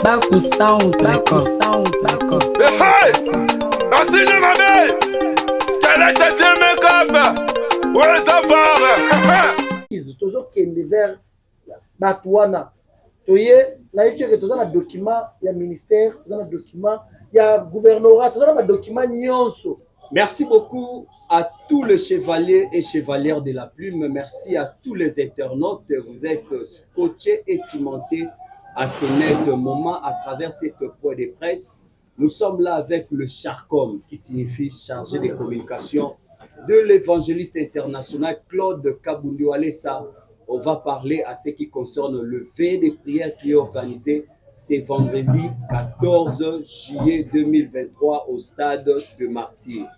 Back to sound record. Hey! Assigne ma mère! Squelette et make-up! Où est sa femme? Toujours kende vers Batouana. Toye, na yetu que toza na document ya ministère, toza na document ya gouvernorat, toza na document nyonso. Merci beaucoup à tous les chevaliers et chevalières de la plume. Merci à tous les internautes. Vous êtes scotchés et cimentés à ce net moment à travers cette point de presse. Nous sommes là avec le CHARCOM, qui signifie chargé de communication de l'évangéliste international Claude Kabundu Alessa. On va parler à ce qui concerne le veillée de prière qui est organisé ce vendredi 14 juillet 2023 au stade de Martyrs.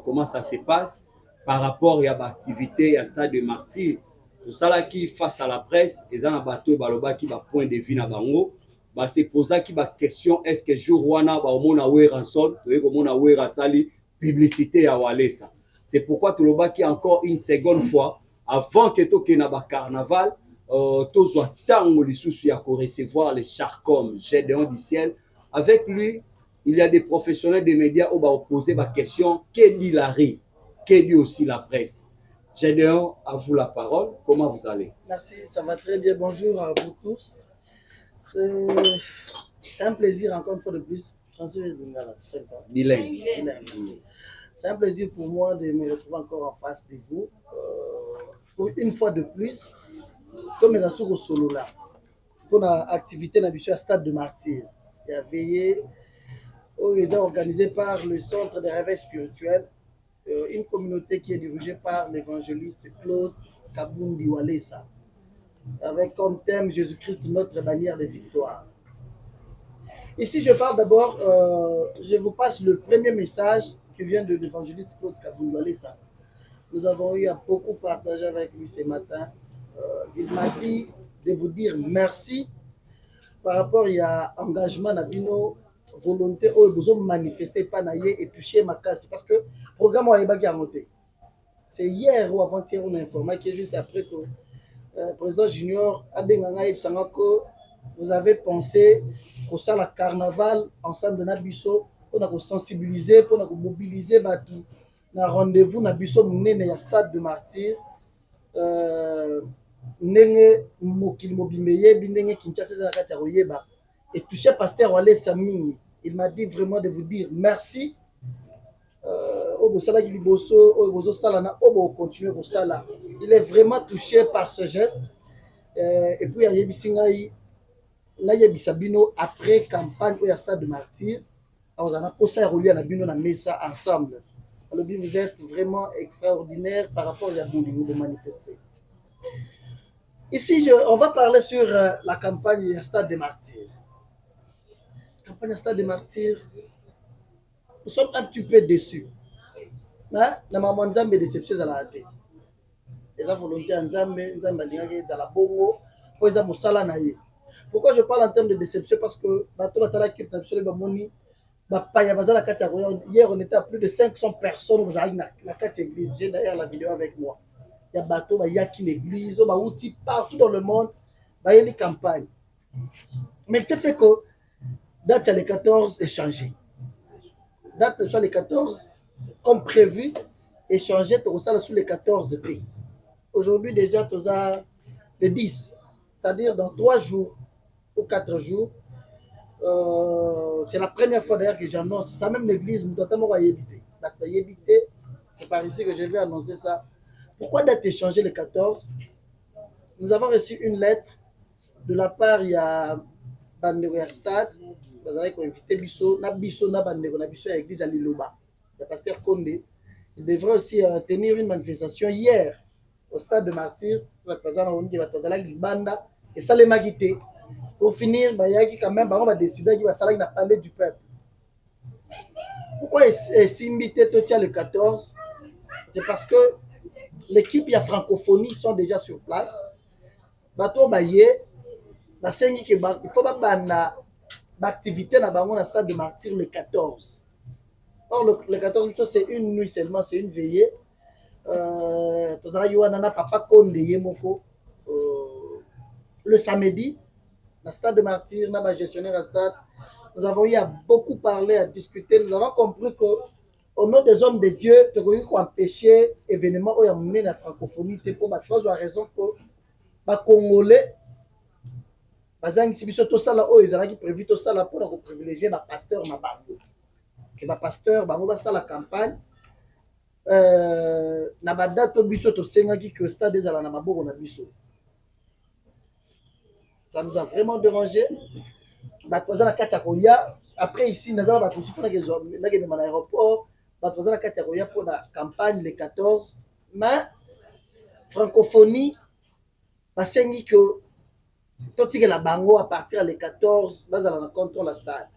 Comment ça se passe par rapport à l'activité à stade de Martyrs. Tout ça qui face à la presse, ils ont un bateau baloba qui va point de vue na bango. Bah c'est poser qui va question est-ce que jour wana ba omona wera sol, to eko mona wera sali publicité à Walesa. C'est pourquoi tout le bas qui encore une seconde fois avant que to ke na ba carnaval to soit tango les soucis à recevoir les CHARCOM Gédéon du ciel. Avec lui, il y a des professionnels des médias où va poser ma question que dit Larry, que dit aussi la presse. Gédéon, à vous la parole. Comment vous allez? Merci, ça va très bien. Bonjour à vous tous. C'est un plaisir encore une fois de plus. Français Bilingue. C'est un plaisir pour moi de me retrouver encore en face de vous. Pour une fois de plus, comme il au solo là, pour l'activité à stade de Martyrs. Il y a veillé, organisé par le Centre de réveil spirituel, une communauté qui est dirigée par l'évangéliste Claude Kabundu Alessa, avec comme thème Jésus-Christ, notre bannière de victoire. Ici, je parle d'abord, je vous passe le premier message qui vient de l'évangéliste Claude Kabundu Alessa. Nous avons eu à beaucoup partager avec lui ce matin. Il m'a dit de vous dire merci par rapport à l'engagement Nabino, volonté, vous avez manifesté pas naïe et touché ma casse parce que le programme a monté. C'est hier ou avant-hier on a informé que juste après que le président Junior a dit que vous avez pensé que ça le carnaval ensemble de Nabiso pour sensibiliser, pour mobiliser tout na rendez-vous Nabiso munene ya stade de Martyrs. Ndenge mokili mobimeye bindenge Kinshasa za kati ya koyeba et touché pasteur Walesa mingi. Il m'a dit vraiment de vous dire merci. Il est vraiment touché par ce geste. Et puis il y a Bino après campagne au stade de Martyrs. On a posé à relier à Bino na mesa ensemble. Alors vous êtes vraiment extraordinaire par rapport à Boulingou de manifester. Ici, on va parler sur la campagne Stade des Martyrs. La campagne Stade des Martyrs, nous sommes un petit peu déçus. Na maman Nzambe déception à la raté. Les volontés Nzambe à la bongo, pour les mosala naïe. Pourquoi je parle en termes de déception? Parce que hier on était à plus de 500 personnes dans la carte église. J'ai d'ailleurs la vidéo avec moi. Il y a bateau, il y a l'église, il y a outils partout dans le monde, il y a une campagne. Mais c'est fait que date le 14 est changé. Date sur le 14, comme prévu, est changé sous le 14 T. Aujourd'hui déjà, tu as le 10, c'est-à-dire dans 3 jours ou 4 jours. C'est la première fois d'ailleurs que j'annonce ça, même l'église, c'est par ici que je vais annoncer ça. Pourquoi date échangée le 14? Nous avons reçu une lettre de la part de Bandego ya Stade. Vous avez invité Bisso, na Bandego, na Bisso à l'église à Liloba. Le pasteur Condé. Il devrait aussi tenir une manifestation hier au stade de Martyrs. Et ça les magité. Pour finir, quand même, on va décider qu'il va parler du peuple. Pourquoi est invité le 14? C'est parce que l'équipe de francophonie sont déjà sur place. Bato baye, il faut pas l'activité dans le stade de Martyrs le 14. Or, le 14, c'est une nuit seulement, c'est une veillée. Papa Konde Yemoko, le samedi, dans le stade de Martyr, dans le gestionnaire à stade, nous avons eu à beaucoup parler, à discuter. Nous avons compris qu'au nom des hommes de Dieu, nous avons empêché l'événement où il y a mené la francophonie pour trois raisons que les Congolais, si tout ça là, ils ont prévu tout ça là pour privilégier les pasteurs. Que les pasteurs, ils vont faire la campagne. Na badate biso to sengaki que stade des ala na maboko na biso. Ça nous a vraiment dérangé. Batwaza na kati ya koya après ici nazala batu sifa na kezo na ke na aéroport batwaza na kati ya koya pour la campagne le 14 mais francophonie basengi que totike la bango à partir le 14 bazala na contrôle la stade.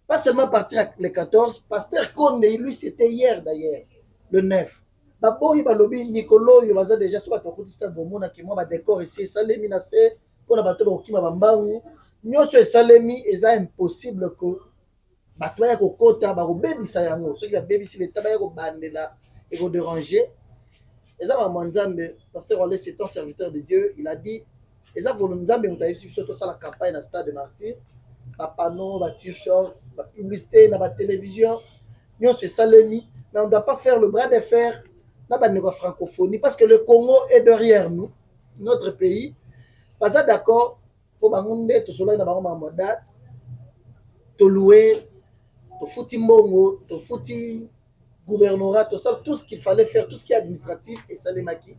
Pas seulement à partir le 14, pasteur Konde lui c'était hier d'ailleurs. Le 9. Baboyi balobi Nicolo yo baza déjà sur bato kuti stade bomona ki moi ba décor ici salemi na se pona bato ba okima bambangu nyonso esalemi eza impossible que bato ya kokota ba kobebisa yango soki ba bebisi leta ba ya kobandela et ko déranger eza ba mwanzambe pasteur Wale c'est un serviteur de Dieu il a dit eza volonzambe mutayibi biso to sala campagne na stade de Martyr ba panneau ba t-shirts ba publicité na ba télévision nyonso esalemi. Mais on ne doit pas faire le bras de fer dans la francophonie parce que le Congo est derrière nous, notre pays. Pas ça d'accord pour que tout cela dans date, tout louer, tout fouti mbongo, tout fouti gouvernorat, tout ça, tout ce qu'il fallait faire, tout ce qui est administratif et ça les maquis.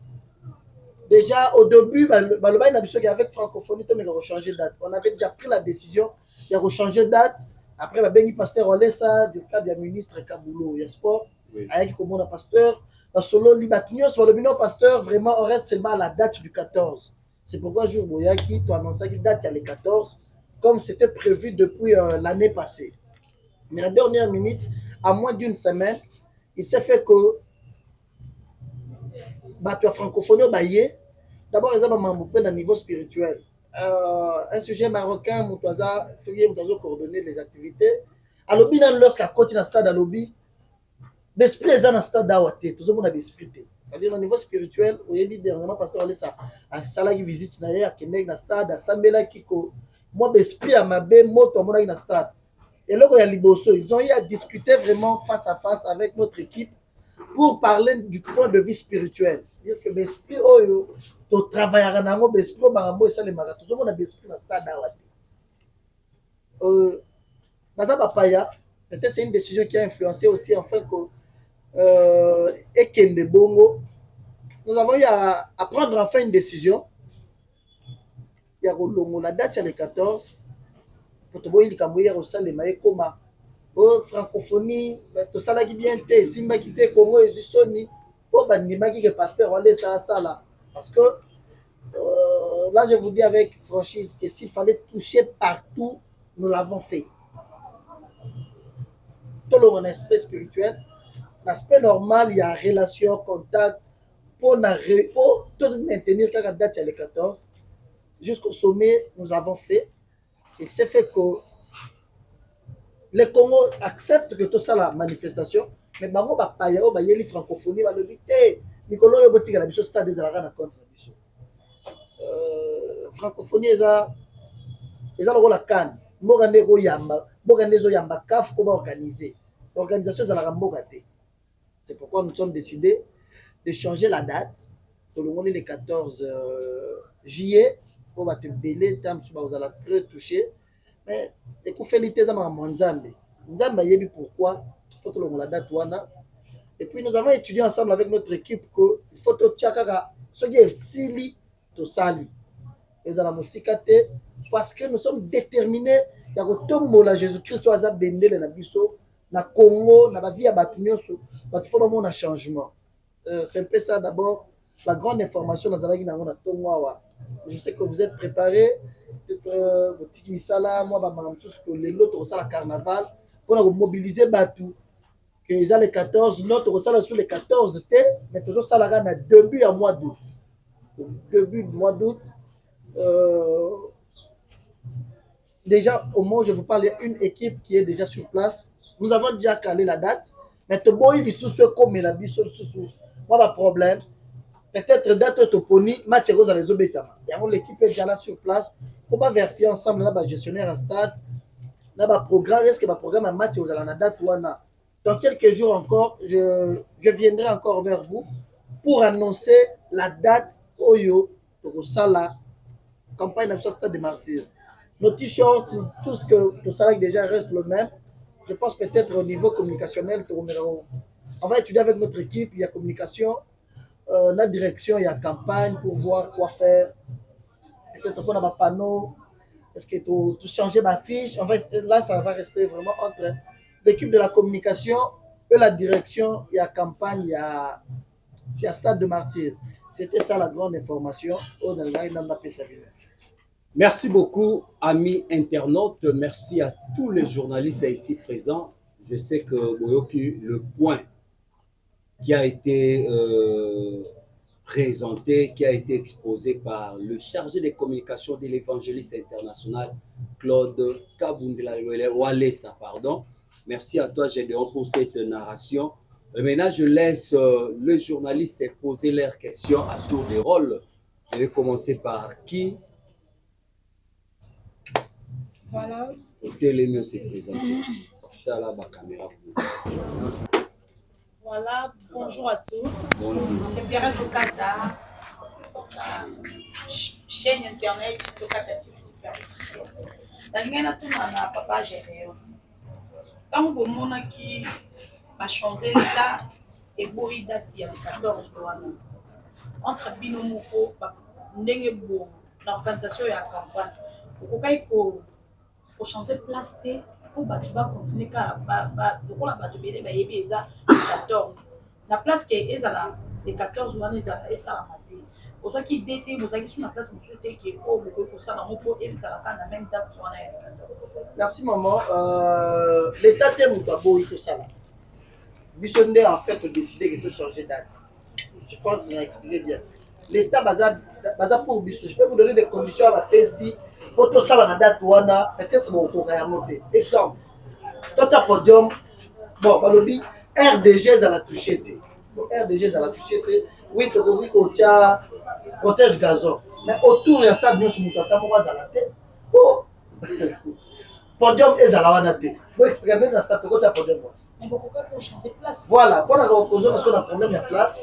Déjà au début, avec francophonie, on a changé de date. On avait déjà pris la décision de changer de date. Après, il pasteur Olesa, du cadre du ministre Kaboulou, il y a sport. Avec comme on a pasteur, solo libatunios, sur le bilan pasteur, vraiment, on reste seulement à la date du 14. C'est pourquoi jour Boyaki, tu annonces qu'il date à le 14, comme c'était prévu depuis l'année passée. Mais la dernière minute, à moins d'une semaine, il s'est fait que tu as francophonie au Baye. D'abord, ils ont un niveau spirituel. Un sujet marocain, Moutaza, coordonner les activités. À l'objet, lorsqu'à côté d'un stade à l'objet, l'esprit est dans le stade d'Awate, tout le monde a l'esprit. C'est-à-dire au niveau spirituel, au début, dernièrement, pasteur Wale a sala qui visite à Kenek dans le stade, à Sambela Kiko. Moi, l'esprit à ma belle moto, dans le stade. Et là, il y a Liboso. Ils ont eu à discuter vraiment face à face avec notre équipe pour parler du point de vue spirituel. Dire que l'esprit, tu travailleras dans l'esprit, tout le monde a l'esprit dans le stade d'Awate. Peut-être c'est une décision qui a influencé aussi en fait que Ekende Bongo, nous avons eu à prendre enfin une décision. Il y a la date c'est le 14. Pour te voir, il y a au sein de Maïkoma. Francophonie, tout ça qui bien été, Simba qui était Congo et Sony, pour Bandima qui est pasteur, on laisse ça là. Parce que là, je vous dis avec franchise que s'il fallait toucher partout, nous l'avons fait. Tout le aspect spirituel. L'aspect normal, il y a relation, contact, pour tout maintenir la date le 14. Jusqu'au sommet, nous avons fait. Il s'est fait que le Congo accepte que tout ça, la manifestation, mais bango ba paya o ba yeli francophonie ba lobi te Nicolo yo botika la biso stade des alaka contre la biso. Francophonie eza le la can. Mbogande ko yamba, mbogande zo yamba kaf ko ba organiser. L'organisation za la mboga te. C'est pourquoi nous sommes décidés de changer la date. Tout le monde est le 14 juillet. On va te belé, vous allez très touché. Mais les confélités, ça m'a monzambe. Nzambe yebi pourquoi il faut que l'on la date wana. Et puis nous avons étudié ensemble avec notre équipe que il faut que tiakaka ce qui est sili to sali. Les ala musikate parce que nous sommes déterminés ya ko tombola Jésus-Christ aza bendele na biso na Congo na la vie à batunyoso bat faut vraiment un changement. C'est un peu ça d'abord la grande information dans la na tongwa. Je sais que vous êtes préparés peut-être boutique misala moi ba mamsus que les lots au la carnaval pour mobiliser batou que ils ont les 14 notre au sur les 14 t mais toujours ça la na début à mois d'août. Début du mois d'août déjà au moment où je vous parle il y a une équipe qui est déjà sur place. Nous avons déjà calé la date mais te boy il sous comme la biso sous moi pas problème. peut-être date toponi match aux les obétama. L'équipe est déjà là sur place. On va vérifier ensemble là, gestionnaire à stade. Là, programme, est-ce que le programme a match aux la date ou ana. Dans quelques jours encore, je viendrai encore vers vous pour annoncer la date Oyo de Sala campagne de stade de martyrs. Nos t-shirts, tout ce que le salaire déjà reste le même. Je pense peut-être au niveau communicationnel, on va étudier avec notre équipe, il y a communication, la direction, il y a campagne pour voir quoi faire. Peut-être qu'on a un panneau, est-ce que tout changer ma fiche. Là, ça va rester vraiment entre l'équipe de la communication et la direction, il y a campagne, il y a stade de martyrs. C'était ça la grande information. Merci beaucoup, amis internautes. Merci à tous les journalistes ici présents. Je sais que le point qui a été présenté, qui a été exposé par le chargé des communications de l'évangéliste international, Claude Kabundela Walesa, pardon. Merci à toi, Gédéon, pour cette narration. Maintenant, je laisse les journalistes poser leurs questions à tour de rôle. Je vais commencer par qui? Voilà. Les mieux se présenter. Voilà, bonjour à tous. Bonjour. C'est Pierre Tokata, chaîne internet Tokata TV Super. Dans na papa Généo. Tant que mon qui a changé l'état et boui date il y a 14 doigts. Entre Binomoko, Ndenge Bo, l'organisation et la campagne. Pour changer place pour continuer car donc la bateau bébé ba yebi eza 14 la place que ezala les 14 wana ezala esa maté pour ça qui dété vous avez sur la place mon côté qui est pauvre pour ça dans mon pot et ça la même date wana. Merci maman. L'état thème toi beau tout ça là. Bisonde en fait décidé que de changer date. Je pense que j'ai expliqué bien. L'état baza pour biso. Je peux vous donner des conditions à la PC. Pour tout ça, on a date wana peut-être bon pour monter. Exemple, tout un podium, bon, balobi RDG à la toucher. RDG à la toucher. Oui, tu vois qu'on tient protège gazon. Mais autour il y a stade nous sommes tata moi à la tête. Oh, podium est à la wana tête. Vous expliquez dans stade tu as podium. Mais pourquoi pour changer place? Voilà, pour la cause parce qu'on a problème de place.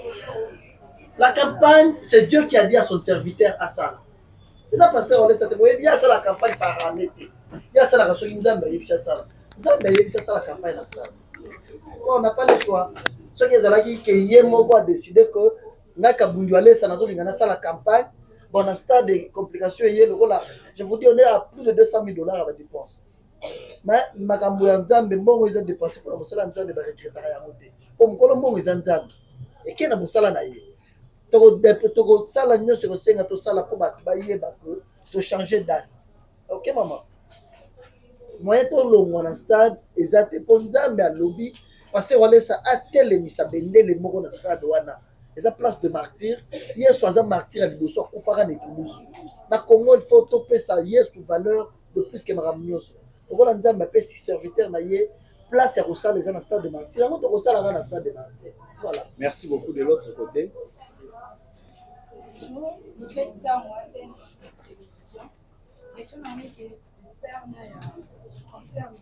La campagne, c'est Dieu qui a dit à son serviteur à ça. Et ça passe on laisse il y a ça la campagne par année. Il y a ça la raison qui nous a mis ça ça. Ça mais ça la campagne là stade. On n'a pas le choix. Ce qui est là qui yemo a décidé que ngaka bunduale ça nazo lingana ça la campagne. Bon à stade de complications hier le là. Je vous dis on est à plus de 200 000 $ à dépense. Mais makambo ya nzambe mbongo ils ont dépensé pour la mosala nzambe ba retraiter ya monter. Pour mkolo mbongo ils ont nzambe. Et kena mosala na ye. Toko sala nyonso ko senga to sala po ba yeba ko to changer date. OK maman. Moyen to longo na stade ezate po nzambe a lobby parce que wale sa atelemisa bendele moko na stade wana. Eza place de martyr. Yesu aza martyr a liboso akufaka na ekulusu. Na Congo il faut to pesa Yesu valeur de plus que maramnyoso. Okola nzambe apesi serviteur na ye place ya kosala eza na stade de martyr. Yango to kosala na stade de martyr. Voilà. Merci beaucoup de l'autre côté. Bonjour, vous êtes dans moi, cette télévision. Question que le père concerne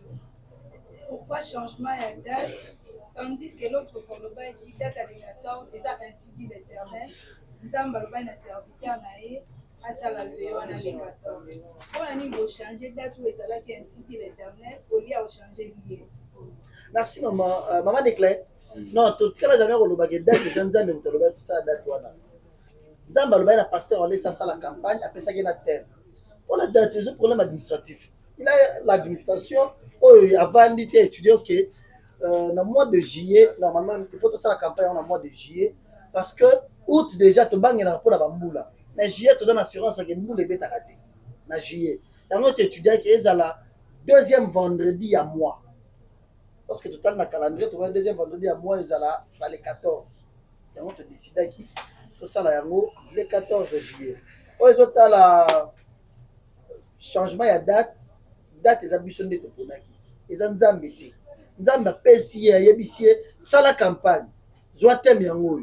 pourquoi changement à date, tandis que l'autre Koloba qui date à 14, et ça ainsi dit l'Éternel, Nzambaloba na serviteur nae, à ça la veille à 14. Pour un niveau changer date où est là qui ainsi dit l'Éternel, il faut y avoir changer lié. Merci maman. Maman Déclette. Non, tout cas jamais Koloba que date de Nzambe Koloba tout ça date wana. Nzamba le na pasteur on laisse ça la campagne après ça qu'il y a thème. On a des problèmes administratifs. Il a l'administration avant d'être étudié OK dans le mois de juillet normalement il faut que ça la campagne en mois de juillet parce que août déjà to bang na pour la bambula. Mais juillet to une assurance que mbula beta raté. Na juillet. Dans notre étudiant qui est à la deuxième vendredi à mois. Parce que total na calendrier to deuxième vendredi à mois ils à la les 14. Et on te décide qui ça là le 14 juillet. Ils ont la changement de date les ambitions de Toponaki. Ils ont Nzambe pesi ya yebisi ça la campagne. Zoatem yango.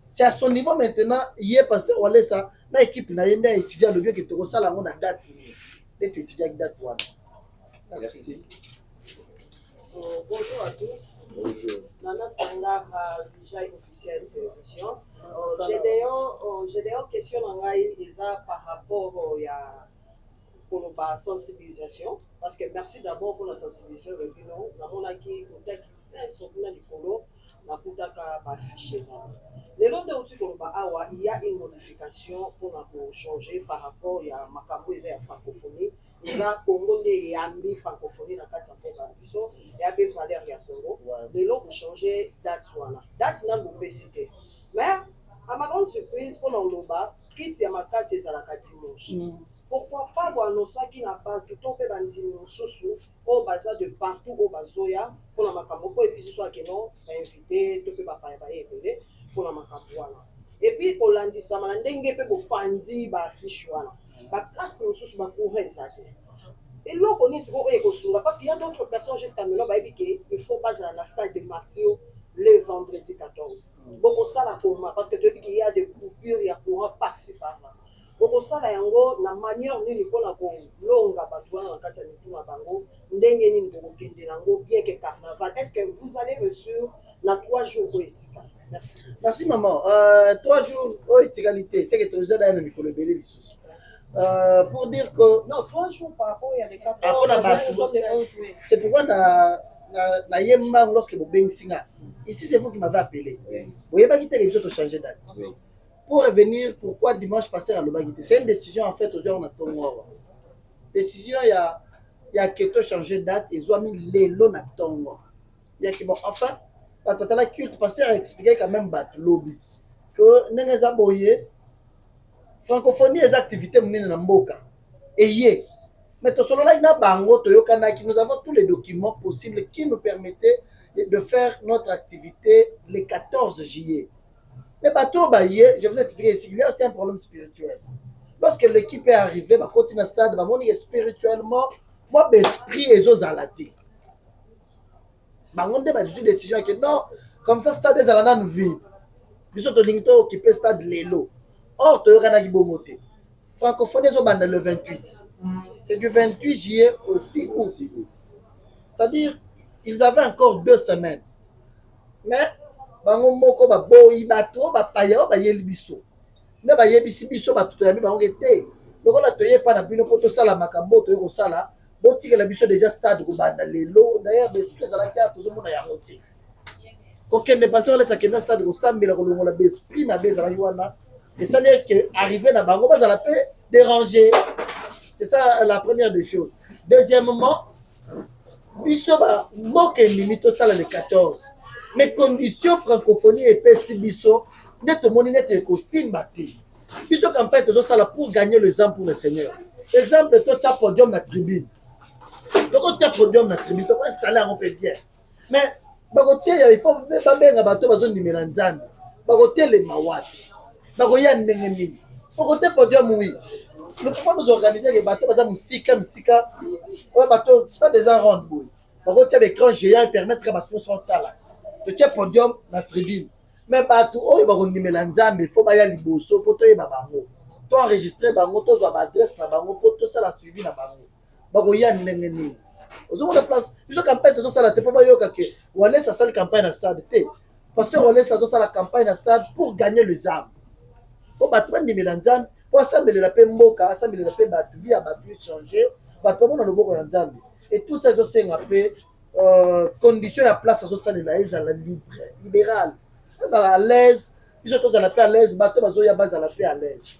C'est à son niveau maintenant, hier, pasteur Wale, ça, na équipe, na yende étudiant le lieu que tu ressens la ronde à date. Et tu étudies avec date. Merci. Bonjour à tous. Bonjour. Nana Sanga déjà officiel de télévision. J'ai des questions par rapport à la sensibilisation. Parce que merci d'abord pour la sensibilisation. Il y a une modification pour changer par rapport à la francophonie. Il a Congo et Ambi francophonie dans 400 ans. Et à Valère et à Congo. Les lots ont changé date. Date n'a pas été citée. Mais à ma grande surprise, pour l'Oloba, quitte Yamaka, c'est à la dimanche. Pourquoi pas voir nos sacs qui n'a pas tout le temps fait nos sous au bazar de partout au bazoya pour la Makamoko et puis ce soit que non, invité, tout peut pas aider pour la Makamboana. Et puis pour l'Andissa, Mandenge peut vous fandi, ba fichuana. Ba place nos sous ba courir ça. Et là, on est sur parce qu'il y a d'autres personnes jusqu'à maintenant, il faut pas à la stade de Martio le vendredi 14. Beaucoup ça la coma parce que depuis qu'il y a des coupures, il y a courant par-ci par-là. Beaucoup ça la yango la manière ni pour la longa batouana en katia ni tuna bango ndenge ni pour kende nango bien que carnaval. Est-ce que vous allez reçu na 3 jours poétique? Merci. Merci maman. 3 jours égalité, c'est que tu nous as donné Nicolas Bélé les sous. Pour dire que non 3 jours par rapport il y a des 14 jours de 11 juillet. C'est pourquoi na yemba lorsque vous bensinga. Ici c'est vous qui m'avez appelé. Vous voyez pas quitter les autres changer date. Pour revenir, pourquoi dimanche pasteur à l'Obagité? C'est une décision en fait aux gens on a tongo. Décision il y a que tu changer date et ils ont mis les lots na tongo. Il y a que bon enfin quand la culte pasteur a expliqué quand même bat lobby que n'engeza boye francophonie les activités menées na mboka et yé mais to solo là ina bango toyokana qui nous avons tous les documents possibles qui nous permettaient de faire notre activité le 14 juillet. Les bateaux baillés, je vous ai expliqué ici, il y a aussi un problème spirituel. Lorsque l'équipe est arrivée, bah continue stade, bah mon spirituellement, moi l'esprit est aux alatés. Bah on a une décision que non, comme ça stade est à vide. Nous sommes to occupé stade Lelo. Or tu as un moté. Francophonie sont le 28. C'est du 28 juillet au 6 août. C'est-à-dire ils avaient encore 2 semaines. Mais bango moko ba boyi bato ba paya ba yeli biso na ba yebisi biso ba tuto ya mi bango te lokola toye pa na bino poto sala makambo to yeko sala botike la biso déjà stade ko banda lelo d'ailleurs l'esprit ala ka to zomona ya moté ko kende passer la sakenda stade ko sambela ko longola l'esprit na beza la yoana et ça dire que arriver na bango ba za la paix déranger. C'est ça la première des choses. Deuxièmement biso ba moke limite sala le 14. Mais conditions francophonie et PCBiso, net moni net ko simbati. Biso campagne to sala pour gagner les âmes pour le Seigneur. Exemple toi tu as podium na tribune. Donc tu as podium na tribune, tu peux installer un peu bien. Mais bagote il faut ba benga bato bazo ndimela nzambe. Bagote les mawapi. Bagoya ndenge nini. Bagote podium oui. Nous pouvons nous organiser les bateaux baza musika. Ouais bateau ça des rondes boy. Bagote avec écran géant et permettre que bateau soit là. Tu as podium na tribune. Mais bateau oh ba kondimela nzambe, il faut ba ya liboso poto ye bango. To enregistrer bango to zo adresse na bango poto ça la suivi na bango. Ba ko ya ndenge nini. Ozo la place, biso campagne to ça la te pas ba yoka ke wale ça sale campagne na stade te. Parce que wale ça la campagne na stade pour gagner les âmes. Po bato ndimela nzambe, po assembler la pe mboka, assembler la pe bato vie à bato changer, bato mona loboko ya nzambe. Et tout ça zo senga pe condition à place à la libre, libérale. À l'aise, ils sont tous à la paix à l'aise, bateau bazoya base à la paix à l'aise.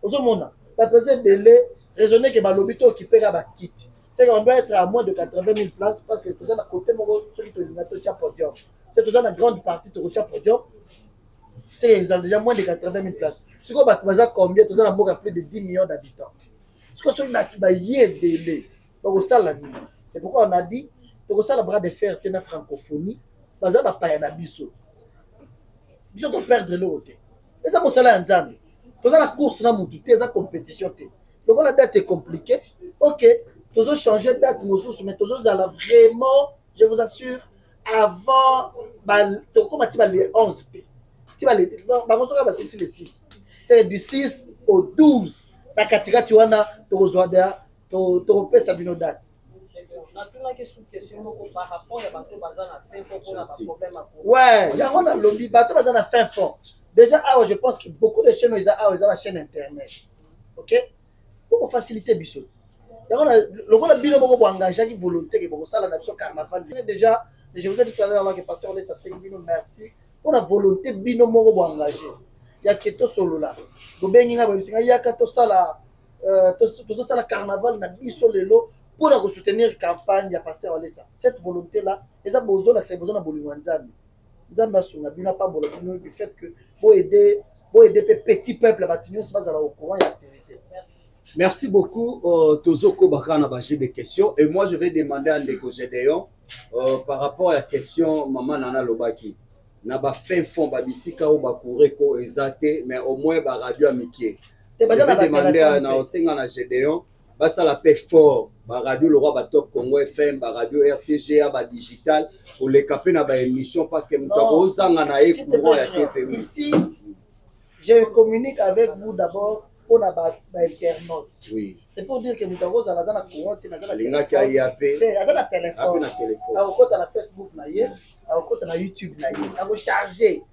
Aux hommes, bateau belé, raisonner que l'hôpital qui paiera ba kit. C'est qu'on doit être à moins de 80 000 places parce que tout ça à côté mon celui qui est podium. C'est tout ça la grande partie de le podium. C'est qu'ils ont déjà moins de 80 000 places. Ce qu'on va combien tout ça a plus de 10 millions d'habitants. Ce qu'on celui là ba yé belé. Donc ça la nuit. C'est pourquoi on a dit donc ça le bras de fer tena francophonie baza ba pa na biso biso to perdre l'autre mais ça mosala nzambe to za la course na mutu te za compétition te donc la date est compliquée OK to changer date mosusu mais to za la vraiment je vous assure avant to comme tu vas les 11 te tu vas les bangosoka ba 6 le 6 c'est du 6 au 12 na katika tu wana tozwada to pesa bino date ouais yango na lobby bato baza na fin fond déjà awa je pense que beaucoup de chaînes ils ont la chaîne internet OK pour faciliter biso yango na lokola bino moko bo engager qui volonté que boko sala na biso carnaval déjà je vous ai dit tout à l'heure que passer on laisse ça bino merci pour la volonté bino moko bo engager ya keto solo là bo bengi nga ba bisinga ya kato sala tout ça la carnaval na biso lelo pour la soutenir campagne ya pasteur Olesa cette volonté là les a besoin d'accès besoin na bolingo nzambe nzambe asunga bino pambola bino du fait que bo aider petit peuple batinyo se base au courant et activité. Merci beaucoup Tozoko Bakana Baji des questions et moi je vais demander à Ndeko Gédéon par rapport à la question maman Nana Lobaki na ba fin fond ba bisika o ba kureko exacté mais au moins ba radio amiqué. Je vais demander à Osenga na Gédéon basa la paix fort ba radio le roi ba top Congo FM ba radio RTGA ba digital pour les caper na ba émission parce que mutako osanga na e courant ya TFM. Ici je communique avec vous d'abord pour la internaute. Oui. C'est pour dire que mutako za na courant na za na téléphone. Na téléphone. Na Facebook na ye, na YouTube na ye. A recharger.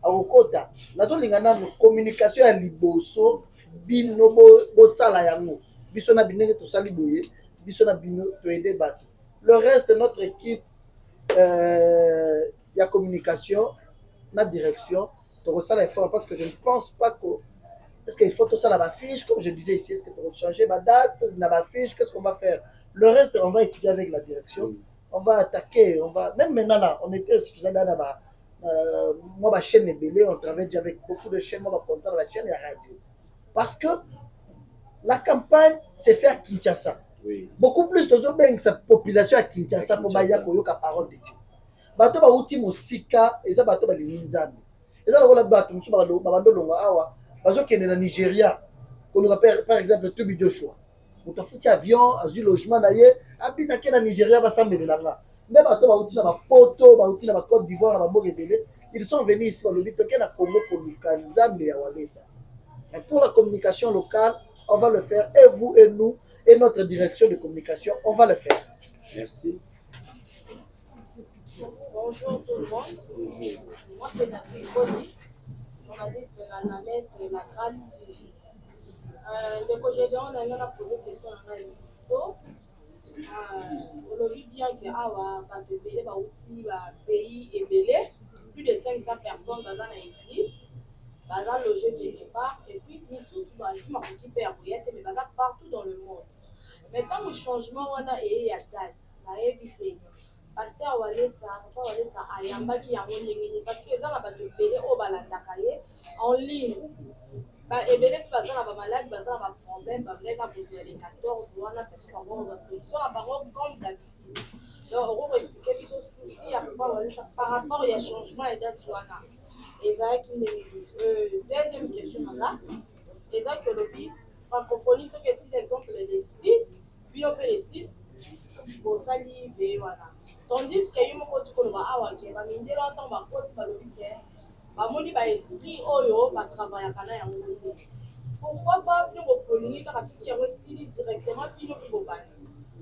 A okota. Nazo lingana no communication ya liboso bino bo sala yango. Biso na binenge to sali boye, biso na bino to aider bato. Le reste notre équipe ya communication, na direction, to resala effort parce que je ne pense pas que est-ce qu'il faut tout ça la fiche comme je disais ici, est-ce que tu vas changer ma date, la fiche, qu'est-ce qu'on va faire? Le reste on va étudier avec la direction. On va attaquer, on va même maintenant là, on était aussi dans moi ma chaîne est belée, on travaille déjà avec beaucoup de chaînes, moi ma content la chaîne et la radio. Parce que la campagne s'est faite à Kinshasa. Oui. Beaucoup plus de sa population à Kinshasa pour Baya Koyoka parole de Dieu. Bato ba uti musika, eza bato ba linzambi. Eza la bato musu ba bando longa awa, bazo kende na Nigeria. Ko par exemple Tubi Joshua. Muto futi avion, azu logement na ye, abina ke na Nigeria ba sambela nga. Mais bato ba uti na ba poto, ba uti na ba Côte d'Ivoire na ba Bogebele, ils sont venus ici au lobi toke na Congo koluka nzambe ya Walesa. Et pour la communication locale, on va le faire. Et vous et nous, et notre direction de communication, on va le faire. Merci. Bonjour tout le monde. Bonjour. Moi, c'est Nathalie Koli, journaliste de la Nanette de la Grâce TV. Le Cogédéon, on a posé une question à la on a vu bien que quand le pays est belé, plus de 500 personnes dans l'église. Baza logé quelque part et puis ils sont qui perd mais baza partout dans le monde. Maintenant le changement on a et à date na éviter pasteur Walesa papa Walesa ayamba qui yango ndengeni parce que ça va te payer au balandaka ye en ligne. Ba ebele baza na ba malade baza na ba problème ba vleka poser les 14 wana parce qu'on va solution à bango comme d'habitude. Donc on va expliquer biso souci à papa Walesa par rapport au changement et date wana. Deuxième question là, Isaac que le francophonie, c'est que si l'exemple les 6, puis on peut les 6, pour ça, il voilà. Tandis que y a un peu de choses à faire, mais il y a un peu de choses à esprit, oyo, va travailler à la pourquoi pas nous reprendre parce qu'il y a aussi directement puis nous pas.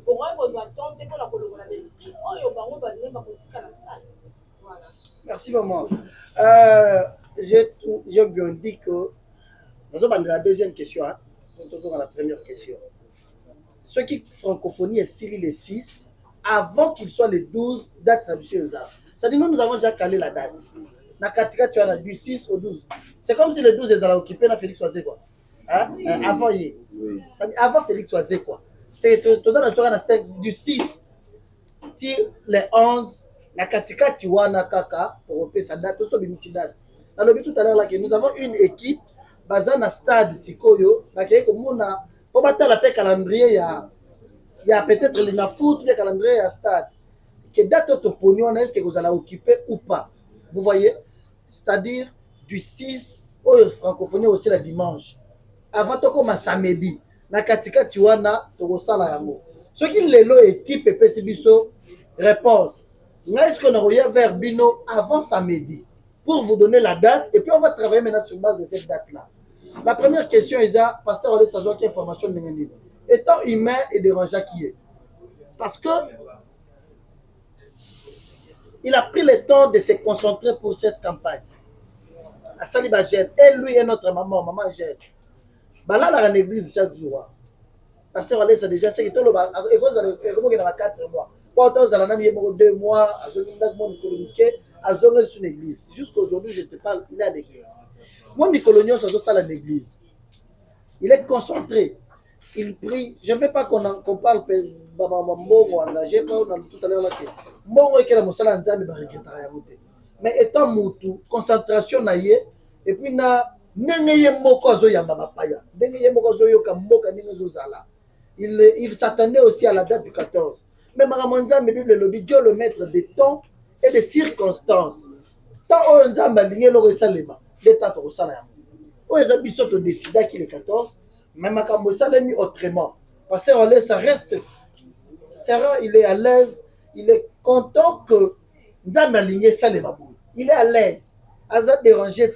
Pourquoi vous attendez pour la collaboration d'esprit, oyo, on va venir à la salle. Voilà. Merci maman. J'ai bien dit que nous sommes dans la deuxième question. Hein? Nous sommes dans la première question. Ce qui francophonie est Cyril les 6 avant qu'il soit les 12 dates d'habitude. C'est-à-dire nous avons déjà calé la date. Na katika tu as du 6 au 12. C'est comme si le 12 est occupé na Félix Oazé quoi. Hein? Avant hier. Oui. C'est-à-dire avant Félix Oazé quoi. C'est que tu as du 6 les 11 na katikati wana kaka pour sa date to bimisi date. Na lobi tout à l'heure là que nous avons une équipe basée na stade Sikoyo ba ke ko mona po batala pe calendrier ya peut-être le na foot le calendrier ya stade que date to poni on est-ce que vous allez occuper ou pas. Vous voyez, c'est-à-dire du 6 au francophonie aussi le dimanche. Avant to comme samedi na katikati wana to sala yango. Ce qui lelo équipe pesi biso réponse. Est-ce qu'on aurait vers Bino avant samedi? pour vous donner la date et puis on va travailler maintenant sur base de cette date-là. La première question est ça, pasteur Olé Sazoua, quelle information de Nengenine. Étant humain et dérangeant qui est. Parce que il a pris le temps de se concentrer pour cette campagne. À Saliba Gêne, et lui et notre maman Gêne. Là, dans l'église chaque jour. Pasteur Olé, c'est déjà ce qui est le bas. Et vous avez 4 mois. Quand vous avez 2 mois, à son église. Jusqu'aujourd'hui, je te parle, il est à l'église. Moi, Nicolonio, c'est ça l'église. Il est concentré. Il prie. Je ne veux pas qu'on parle de Mbongo engagé, on a tout à l'heure là. Mbongo est la mosala nzambe ba regretera voter. Mais étant mutu, concentration na ye et puis na ndenge moko zo yamba bapaya. Ndenge moko zo yoka mboka ndenge zo zala. Il s'attendait aussi à la date du 14. Mais Maramonza me Bible le Dieu le maître des temps et des circonstances. Tant on nzamba linye lo salema, l'état to sala. O ezabiso to décida qu'il est 14, mais makambo salemi autrement. Parce que ça reste Sarah, il est à l'aise, il est content que nzamba linye salema. Il est à l'aise. Azad dérangé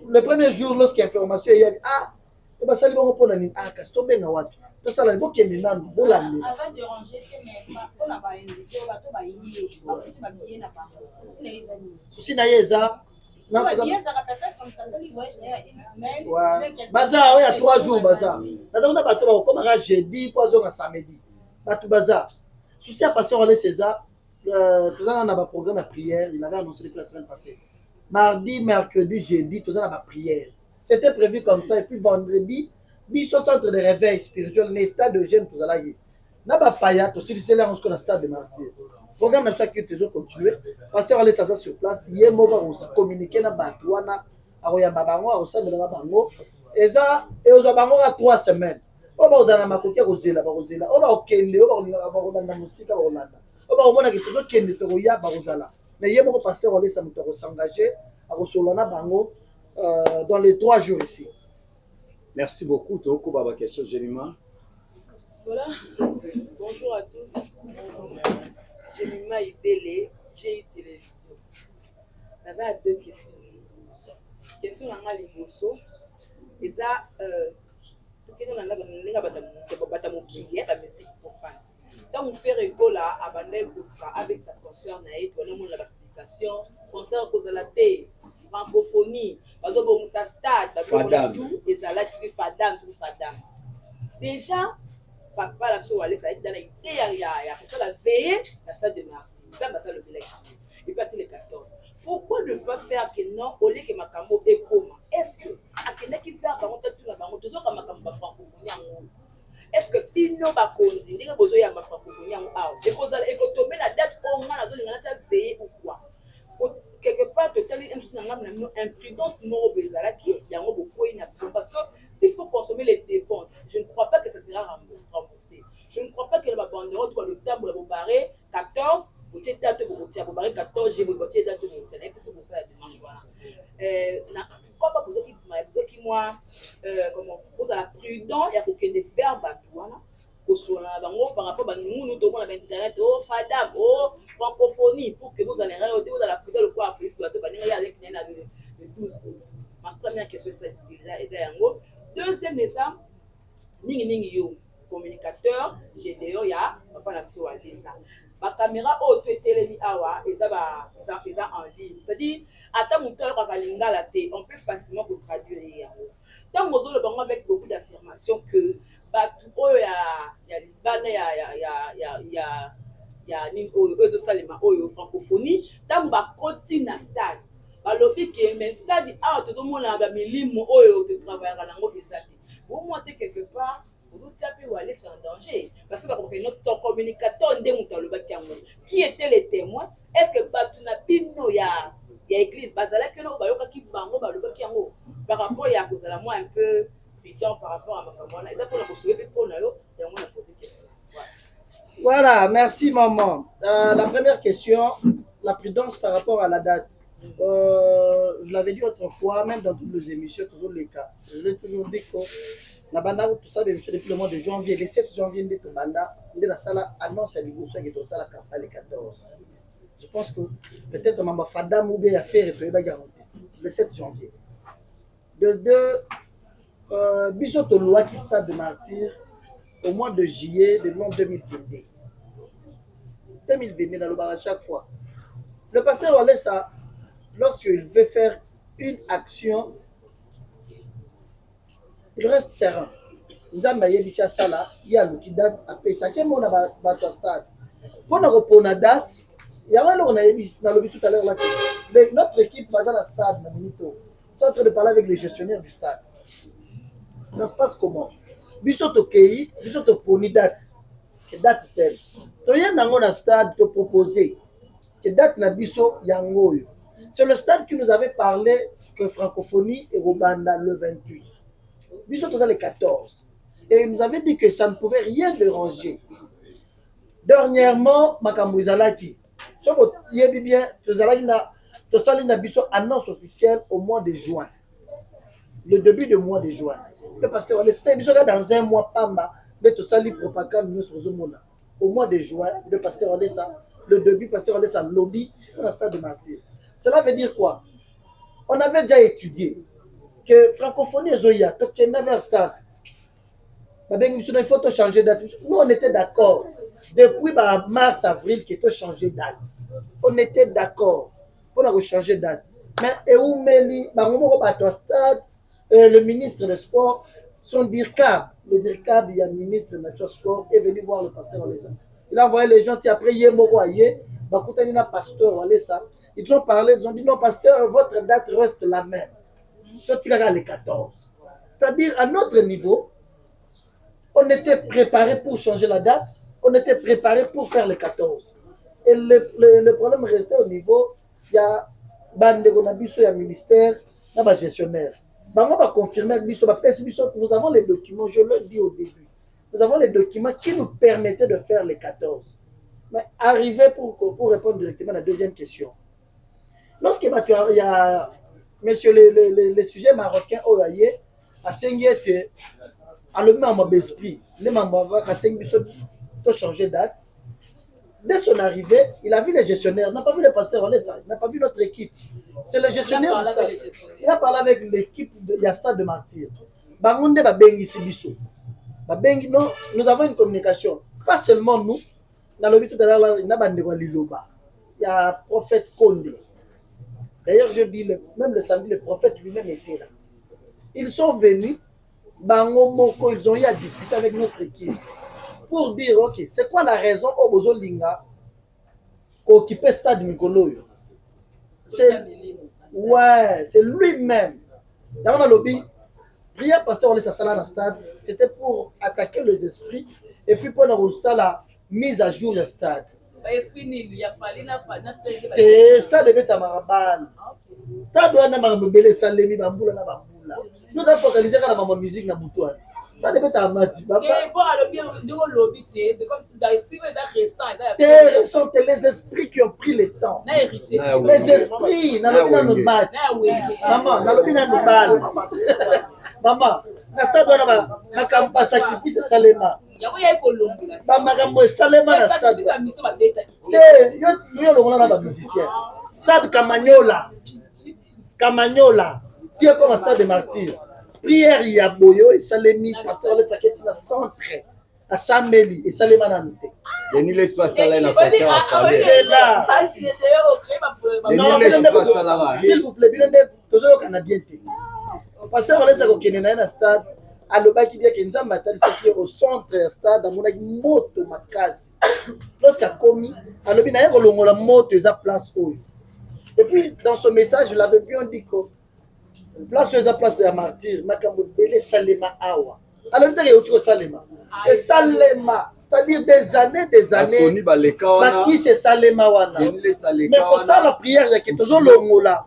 le premier jour lorsqu'il y a information il y a et bah ça lui on prend une casto benga wapi. To sala bo kemi nan bo la ni. Azad dérangé mais on a pas invité ba to ba yé. Ba futi ba bien na ba. Souci na yeza. Non, peut-être comme ça, il voyage une semaine. Bazar, oui, il y a 3 jours, bazar. Bazar, on a bateau, on commence jeudi, poisson à samedi. Bateau bazar. Souci à Pasteur Olé César, tout ça, on a un programme de prière, il avait annoncé depuis la semaine passée. Mardi, mercredi, jeudi, tout ça, on a une prière. C'était prévu comme ça, et puis vendredi, biso centre de réveil spirituel, l'état de jeûne, tout ça là. N'a pas ya, tout c'est là, on se connaît stade de martyr. Programme de chaque toujours continuer. Pasteur Olé César sur place, il y a aussi communiquer na batouana, aroya babango, arosa melana bango. Et ça, et aux abango à 3 semaines. On va aux anamakokia rosela, barosela. On va au kende, on va au na musika, on va au mona qui toujours kende toroya barosala. Mais il y a mon pasteur Olé César qui s'engager à rosolana bango dans les 3 jours ici. Merci beaucoup. Toko baba question Jemima. Voilà. Bonjour à tous. Jemima Ibele, J Télévision. Nous avons 2 questions. Question nanga liboso. Eza tokeno na nga bata mokiye ba musique profane. Tant on fait rigola abandel avec sa concert na et on a la publication concert cause la té francophonie bazo bon sa stade ba tout et ça là tu fadam sur fadam. Déjà papa la so aller ça être dans la idée ya pour ça la veille la stade de Martin. Ça va ça le bilan. Et puis le 14. Pourquoi ne pas faire que non au lieu que makambo et comment? Est-ce que à quelqu'un qui fait par contre tout la bango toujours comme makambo francophonie en est-ce que pino ba konzi ndenge bozo ya francophonie en ah et cause et que tomber la date au moins la zone ngana veiller ou quoi quelque part totalement imprudence moro bezala qui yango beaucoup ina parce que s'il faut consommer les dépenses je ne crois pas que ça sera remboursé. Je ne crois pas que la banderole doit le temps pour barrer 14 pour tes dates pour barrer 14 j'ai pour tes dates pour tes et puis c'est ça la démarche voilà pourquoi pas pour qui moi comment pour la prudent et pour que des faire batouana sur la bango par rapport à nous donc on a internet oh fadam oh francophonie pour que vous allez regarder vous allez la prudent le quoi faire sur la avec le 12 août. Ma première question c'est yango. Deuxième exemple ningi yo communicateur GDO ya papa na biso wa ça ba caméra auto télémi awa eza en ligne c'est-à-dire ata muto ka kalingala te on peut facilement traduire yango tant mozo le bango avec beaucoup d'affirmation que batu oyo ya libana ya ni oyo de salema oyo francophonie tant ba koti na stade balobi ke mais stade a to mona ba milimo oyo te travailler nango bizati vous montez quelque part vous tapez ou aller en danger parce que notre communicateur qui était les témoins est-ce que batuna bino ya église bazala que no bayoka ki bango baloba ki yango par rapport ya kozala moi un peu piquant par rapport à makamona et d'accord pour soulever pour na yo yango na poser question. Voilà, merci maman. La première question, la prudence par rapport à la date. Je l'avais dit autrefois, même dans toutes les émissions, toujours les cas. Je l'ai toujours dit que la banda tout ça depuis le mois de janvier, le 7 janvier de banda, de la salle annonce à l'évolution qui est dans la campagne le 14. Je pense que peut-être Mamba Fadam ou bien affaire le 7 janvier. De deux, Bissot loi qui stade de martyr au mois de juillet de l'an 2022. 2022 dans le bar à chaque fois. Le pasteur Walesa, lorsqu'il veut faire une action, il reste serein. Nzamba yebisa sala, il y a le qui date à Pessa. Quel monde a battu stade? Pour nous reprendre la date, il y a un on a yebisa dans le tout à l'heure là. Notre équipe basée à la stade, est en train de parler avec les gestionnaires du stade. Ça se passe comment? Bissot Kei, Bissot Poni date. Que date telle. Tu y a un stade te proposer. Que date na Bissot Yangoyo. C'est le stade qui nous avait parlé que francophonie et Rwanda le 28. Bissot le 14. Et il nous avait dit que ça ne pouvait rien déranger. Dernièrement, Makambo Izalaki. Ce que tu bien, tu as na Bissot annonce officielle au mois de juin. Le début du mois de juin. Le pasteur Walesa, c'est dans un mois, Pamba, mais tu as propagande au mois de juin, le pasteur Walesa, le début, pasteur Walesa, lobby, dans le stade de martyr. Cela veut dire quoi? On avait déjà étudié que francophonie et Zoya, tu n'avais un stade. Il faut changer de date. Nous, on était d'accord. Depuis mars, avril, que tu changé de date. On était d'accord pour changer de date. Mais où Meli, stade, le ministre des Sports, son DIRCAB, le DIRCAB, il y a le ministre de Nature Sport, est venu voir le pasteur Walesa. Il a envoyé les gens, après pasteur Walesa. Ils ont parlé, ils ont dit non, pasteur, votre date reste la même. Les 14. C'est-à-dire, à notre niveau, on était préparé pour changer la date, on était préparé pour faire les 14. Et le problème restait au niveau, il y a il y a ministère, il y a gestionnaire. On va confirmer nous avons les documents, je le dis au début. Nous avons les documents qui nous permettaient de faire les 14. Mais arrivé pour répondre directement à la deuxième question. Lorsqu'il y a monsieur les sujets marocains oyaye à Sengiete à le même esprit les membres à Sengiete de changer date. Dès son arrivée, il a vu les gestionnaires, il n'a pas vu le pasteur Walesa, il n'a pas vu notre équipe. C'est le gestionnaire du stade. Il a parlé avec l'équipe de Stade de Martyr. Bangonde Babengi Sibiso. Nous avons une communication. Pas seulement nous. Dans le but tout à l'heure, il y a prophète Konde. D'ailleurs, je dis, même le samedi, le prophète lui-même était là. Ils sont venus, ils ont eu à discuter avec notre équipe pour dire, ok, c'est quoi la raison au Bozolinga qu'occuper le stade Mikoloyo? Ouais, c'est lui-même. Dans le lobby, prière pasteur Walesa Sala dans le stade, c'était pour attaquer les esprits et puis pour la mise à jour du stade. Stade de Betamarabal. Stade de Namabele Salemi Bamboula na Bamboula. Nous avons focalisé sur la musique na Boutouane. Stade de Betamarabal. C'est comme si l'esprit est récent. Les esprits qui ont pris le temps. Les esprits, maman, na stade wana ba sacrifice salema. Ba makambo salema na stade. Yo longola na ba musicien. Stade Kamanyola. Tie comme stade de martyr. Prière ya boyo et salemi pasteur le saketi na centre à Sameli et salema na nute. Denis l'espace là na passer à parler. C'est là. S'il vous plaît, bien toujours canadien. Pasteur Walesa kokene na stade alobaki bien que nzamba atalisaki au centre stade amonaki moto makasi. Lorsqu'il a commis alobi na yeko longola moto eza place oyo. Et puis dans ce message je l'avais bien dit que place eza place de la martyr makambo belé salema awa. Alors il y a autre salema. Et salema, c'est-à-dire des années qui c'est salema wana. Mais pour ça la prière il y a que tozo longola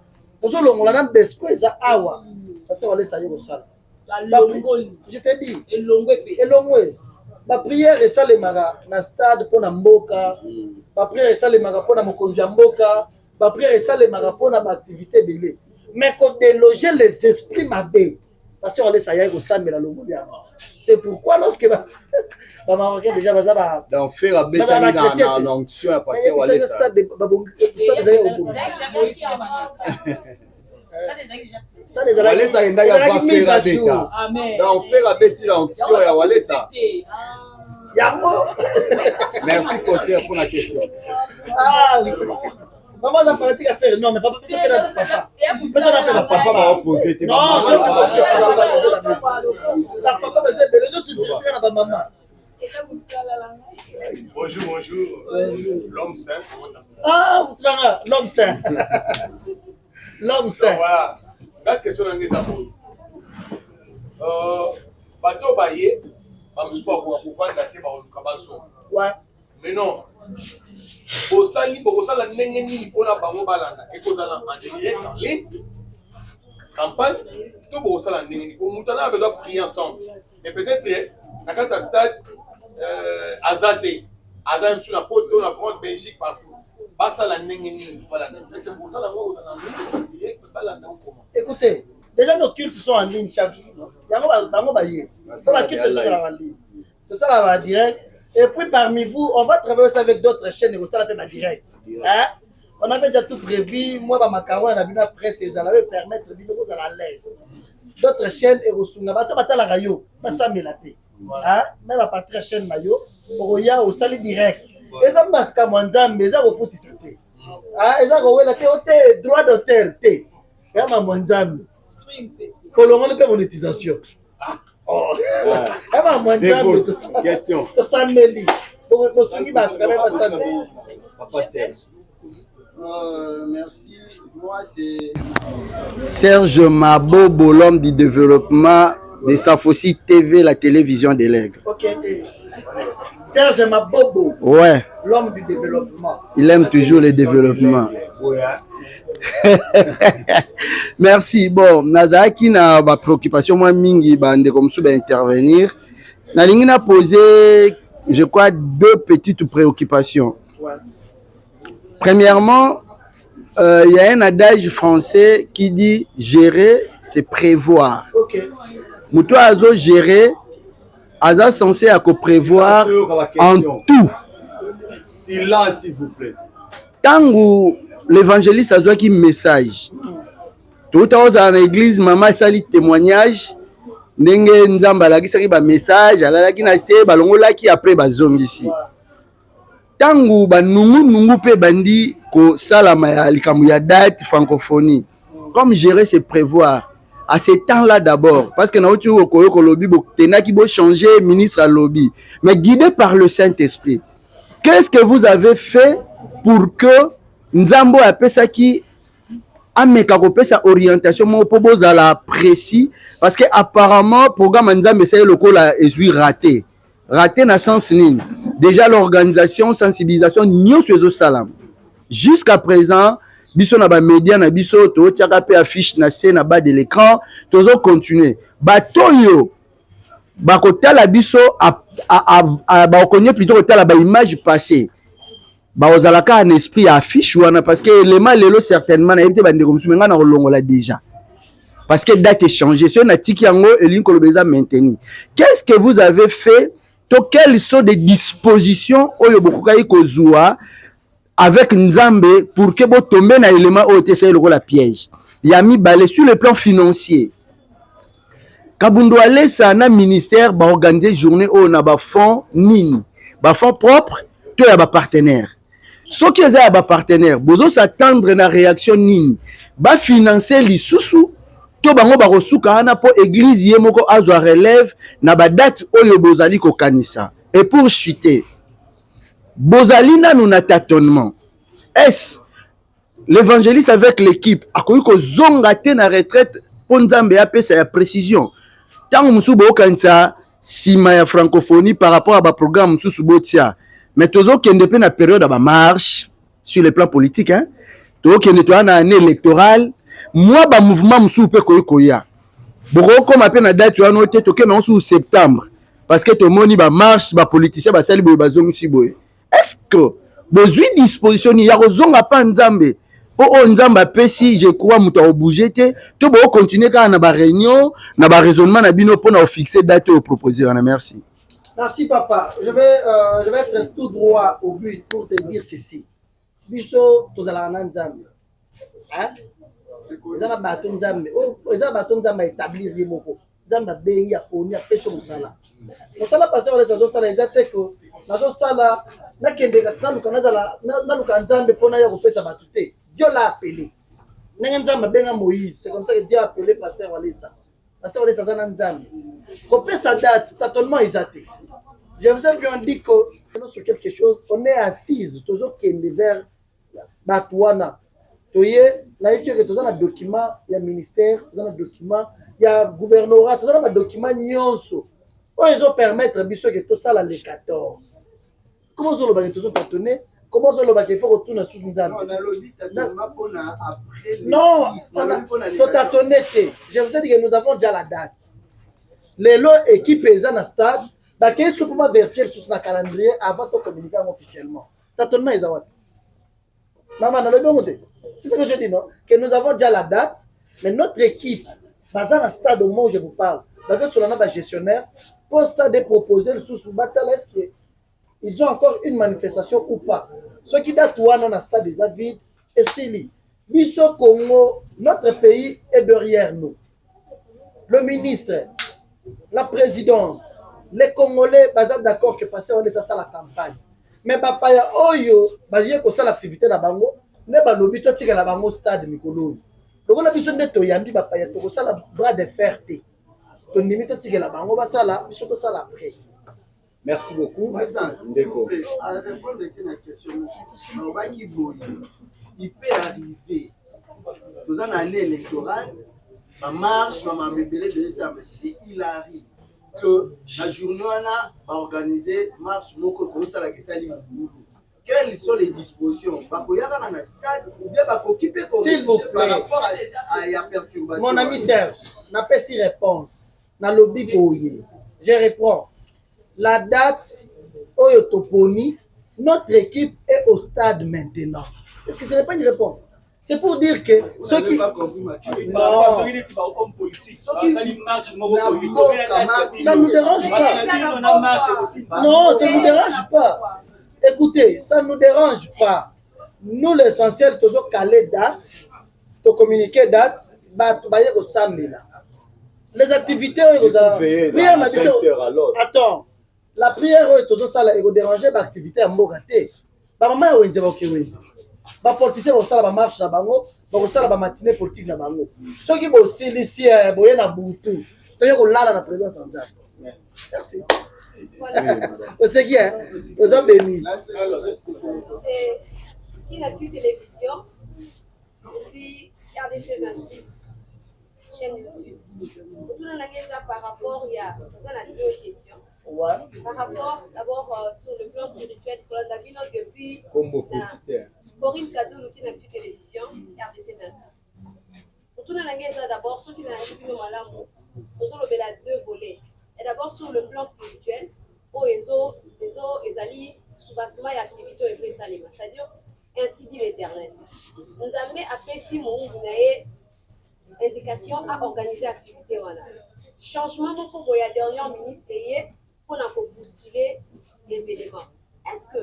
na besko eza awa. Parce qu'on laisse aller au salle. Je t'ai dit. Elongwe. La prière est ça les magas. Na stade pour na mboka. La prière est ça les magas pour na mokonzi mboka. La prière est ça les magas pour na activité belé. Mais qu'on déloger les esprits mabé. Parce qu'on laisse aller au salle mais la longo bien. C'est pourquoi lorsque les Marocains déjà donc faire à Bethany dans l'onction à passer au Alessa. Walesa endaka va faire à Beta. Donc faire à Bethany l'onction à Walesa. Merci Kosser pour la question. Ah oui. Maman a fanatique à faire. Non, mais papa, c'est pas papa. Mais ça n'a pas papa m'a opposé. Non, la papa, c'est les autres c'est la maman. Bonjour, bonjour. L'homme saint. Ah, vous travaillez, l'homme saint. L'homme saint. Voilà. La question est mise à vous. Bateau baillé, ouais. Mais non. Bosali, bosala ndenge nini pona bango balanda ekozala en direct en ligne campagne to bosala ndenge nini pour mutana avec leur prier ensemble et peut-être à quand stade azate azam sur la porte de la France Belgique partout basala ndenge nini voilà c'est pour ça la mot dans en direct balanda comment. Écoutez, déjà nos cultes sont en ligne chaque jour. Yango bango bayet. Ça la culte sont en ligne. C'est ça la va direct. Et puis parmi vous, on va travailler aussi avec d'autres chaînes et ça la fait direct. Hein? On avait déjà tout prévu. Moi, dans ma carrière, on a vu la presse et ça allait permettre de vivre à l'aise. D'autres chaînes et au Sunga, tu vas la radio, ça me la paix. Même à partir de la chaîne Mayo, pour y aller au sali direct. Et ça masque à mon zam, mais ça au foot ici. Et ça au la droit d'auteur et à mon zam. Pour le moment, de monétisation. Question. Papa Serge. Merci. Moi, c'est Serge Mabobo, l'homme du développement de Safosi TV, la télévision de l'Aigle. Ok. Serge Mabobo. Ouais. L'homme du développement. Il aime toujours le développement. Merci. Bon, Nazaki na ba préoccupation moi mingi bande comme ça intervenir. Na lingi na poser, je crois, deux petites préoccupations. Ouais. Premièrement, il y a un adage français qui dit gérer, c'est prévoir. Ok. Mouto azo gérer, aza censé à prévoir en tout. Silence, s'il vous plaît. Tango l'évangéliste a besoin d'un message. Tout à l'heure dans l'église, maman sali témoignage. Nenge nzamba la qui ba message, ala qui na se balongola qui après ba zongi ici. Tangu ba nungu pe bandi ko salama ya likamu ya date francophonie. Comme gérer c'est prévoir. À ce temps-là d'abord, parce que na otu ko lobby bo tenaki bo changer ministre à lobby, mais guidé par le Saint-Esprit. Qu'est-ce que vous avez fait pour que Nzambo apesa ki ameka kopesa orientation mo po bozala précis parce que apparemment programme Nzambe c'est le cola est raté na sens nini déjà l'organisation sensibilisation nyonso ezo salam jusqu'à présent biso na ba média na biso to tiaka pe affiche na scène na bas de l'écran tozo continuer batoyo bakotala biso ba konye plutôt kotala ba image passée. Baozalaka un esprit affiche wana parce que élément lelo certainement na yebite bande comme menga na longola déjà parce que date est changée sur na tiki yango elin kolobeza maintenir. Qu'est-ce que vous avez fait to quelles sont des dispositions oyo bokokai kozua avec Nzambe pour que bo tomber na élément o te c'est la piège ya mi balé sur le plan financier. Kabundu alesa na ministère ba organiser journée o na ba fonds nini ba fonds propres to ya ba partenaire. Ce qui est à partenaire, bozo s'attendre na réaction nini, ba financer li susu, to bango ba rosuka ana po église yemoko azwa relève na ba date oyo bozali ko kanisa. Et pour chuter, bozali na nous na tâtonnement. Est l'évangéliste avec l'équipe a koyi ko zonga te na retraite po Nzambe apesa ya précision. Tango musu bo kanisa sima ya francophonie par rapport à ba programme musu botia. Mais toujours qu'il y a une période de marche sur le plan politique, hein. Toujours qu'il y a une année électorale. Moi, le mouvement moussou peut koya. Beaucoup comme appelle la date, tu as noté que non sous septembre, parce que tout le monde va marche, va politicien, va saluer, va zongi si boy. Est-ce que besoin disposition il y a raison à pas Nzambe oyo nzambe apesi je crois moto akobouge te to bokontinue kaka na baréunion na baraisonnement na bino mpona ofixe date oyo propose wana. Merci. Merci papa. Je vais être tout droit au but pour te dire ceci. Biso tozala na nzambe. Hein? Ezala bato nzambe. Ezala bato nzambe établir ye moko. Nzambe bengi aponi apesi mosala. Mosala pasteur les azo sala ezate ko nazo sala nakende kasi naluka nazala naluka nzambe mpona ya kopesa bato te. Dieu l'a appelé. Ndenge nzambe benga Moïse. C'est comme ça que Dieu a appelé pasteur Walesa. Pasteur Walesa zana nzambe. Kopesa date, tâtonnement ezate. Je vous ai bien dit que sur quelque chose, on est assise, toujours kende vers Batouana. Toye, na étude que tous un document, il y a ministère, tous un document, il y a gouvernorat, tous un document nyonso. Ils ont permettre biso que tout ça là les 14. Comment on va toujours tâtonner? Comment on va qu'il faut retourner sous Nzambe? Non, on a lobby tâtonnement pour après le non, 6. Non, tâtonner. Je vous ai dit que nous avons déjà la date. Les lots équipes sont dans stade. Qu'est-ce que vous pouvez vérifier sur le calendrier avant de communiquer officiellement? Tâtonnement est à maman, c'est ce que je dis, non? Que nous avons déjà la date, mais notre équipe, dans le stade au moment où je vous parle, sur la gestionnaire, pour stade proposer le sous-battle, est-ce qu'ils ont encore une manifestation ou pas? Ceux qui datent dans le stade des avides, et c'est Biso Congo, notre pays est derrière nous. Le ministre, la présidence, les Congolais sont d'accord que passer on est ça la campagne. Mais papa ya oyo bazie ko ça l'activité na bango ne ba lobi to tika na bango stade mikolo. Donc on a besoin de to yambi papa ya to ça la bras de fer té. To nimi to tika na bango ba ça la biso to ça la après. Merci beaucoup. Ndeko. À répondre à la question, on va qui boye. Il peut arriver dans une année électorale, ma marche, ma bébé de ça, mais si il arrive que la journée va organiser marche moko comme ça la question quelles sont les dispositions s'il vous plaît par rapport à la perturbation. Mon ami Serge n'a pas si réponse na lobby boye je réponds la date oyo toponi notre équipe est au stade maintenant. Est-ce que ce n'est pas une réponse? C'est pour dire que ceux qui... Non. Ça ne nous dérange pas. Non, ça ne nous dérange pas. Écoutez, ça ne nous dérange pas. Nous, l'essentiel, toujours caler date, de communiquer date, les activités... Oui, on a dit... Attends. La prière, toujours ça, elle va déranger l'activité à Mogaté. Maman, elle va dire ba politicien ba sala ba marche na bango ba sala ba matinée politique na bango soki bo silisi boye na butu to ko lala na présence en Nzambe. Merci. C'est qui hein aux hommes bénis. C'est Kinatu Télévision puis RDC 26 chaîne YouTube. Tout le monde par rapport il y a deux questions. Ouais. Par rapport d'abord sur le plan spirituel pour la vie depuis Corinne Kadoulou qui n'a plus télévision, RDC 26. Pour tout le monde, d'abord, ceux qui n'ont pas de malamu, nous avons deux volets. Et d'abord, sur le plan spirituel, les alliés, sous-bassement et activité, et fait salima. C'est-à-dire, ainsi dit l'Éternel. Nous avons appelé Simon, vous avez indication à organiser l'activité. Changement, pour la dernière minute, pour nous bousculer l'événement. Est-ce que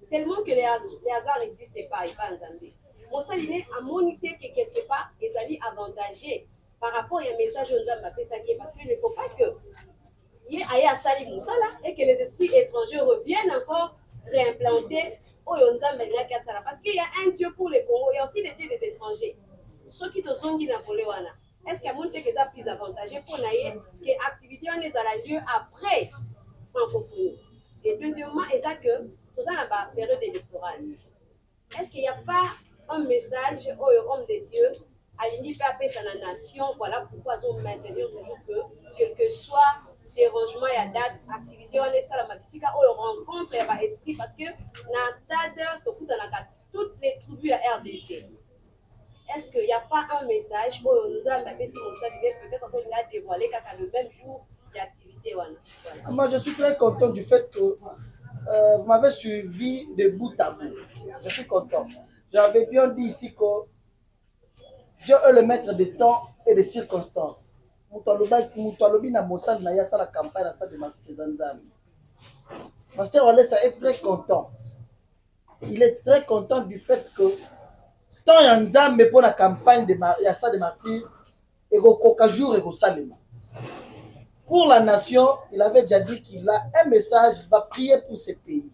tellement que les hasards n'existent pas, et pas en Zambie. Mon saliné a monité que quelque part, les alliés avantagés par rapport à un message de Zambie, parce qu'il ne faut pas que il y ait à Sali Moussala et que les esprits étrangers reviennent encore réimplanter au Yonzam parce qu'il y a un Dieu pour les Congo, il y a aussi les dieux des étrangers. Ceux qui te sont dit Napoléon, est-ce qu'il y a monté que ça plus avantageux pour naïe que l'activité en est à la lieu après francophonie? Et deuxièmement, est-ce que tout ça, la période électorale. Est-ce qu'il n'y a pas un message aux hommes de Dieu à l'unité à la nation? Voilà pourquoi ils ont maintenu toujours que, quel que soit dérangement et date, activité, on est ça, la matisika, on rencontre l'esprit parce que dans le stade, toutes les tribus à RDC. Est-ce qu'il n'y a pas un message où nous avons peut-être qu'on a dévoilé le même jour l'activité? Moi, je suis très content du fait que vous m'avez suivi de bout à bout. Je suis content. J'avais bien dit ici que Dieu est le maître des temps et des circonstances. Moutalobi na Mossad na yasa la campagne à ça de Martizanzami. Pasteur Walesa est très content. Il est très content du fait que tant il y a un Nzambe pour la campagne de Yassa de Martyrs, et qu'au jour et qu'au Salema. Pour la nation, il avait déjà dit qu'il a un message, il va prier pour ce pays.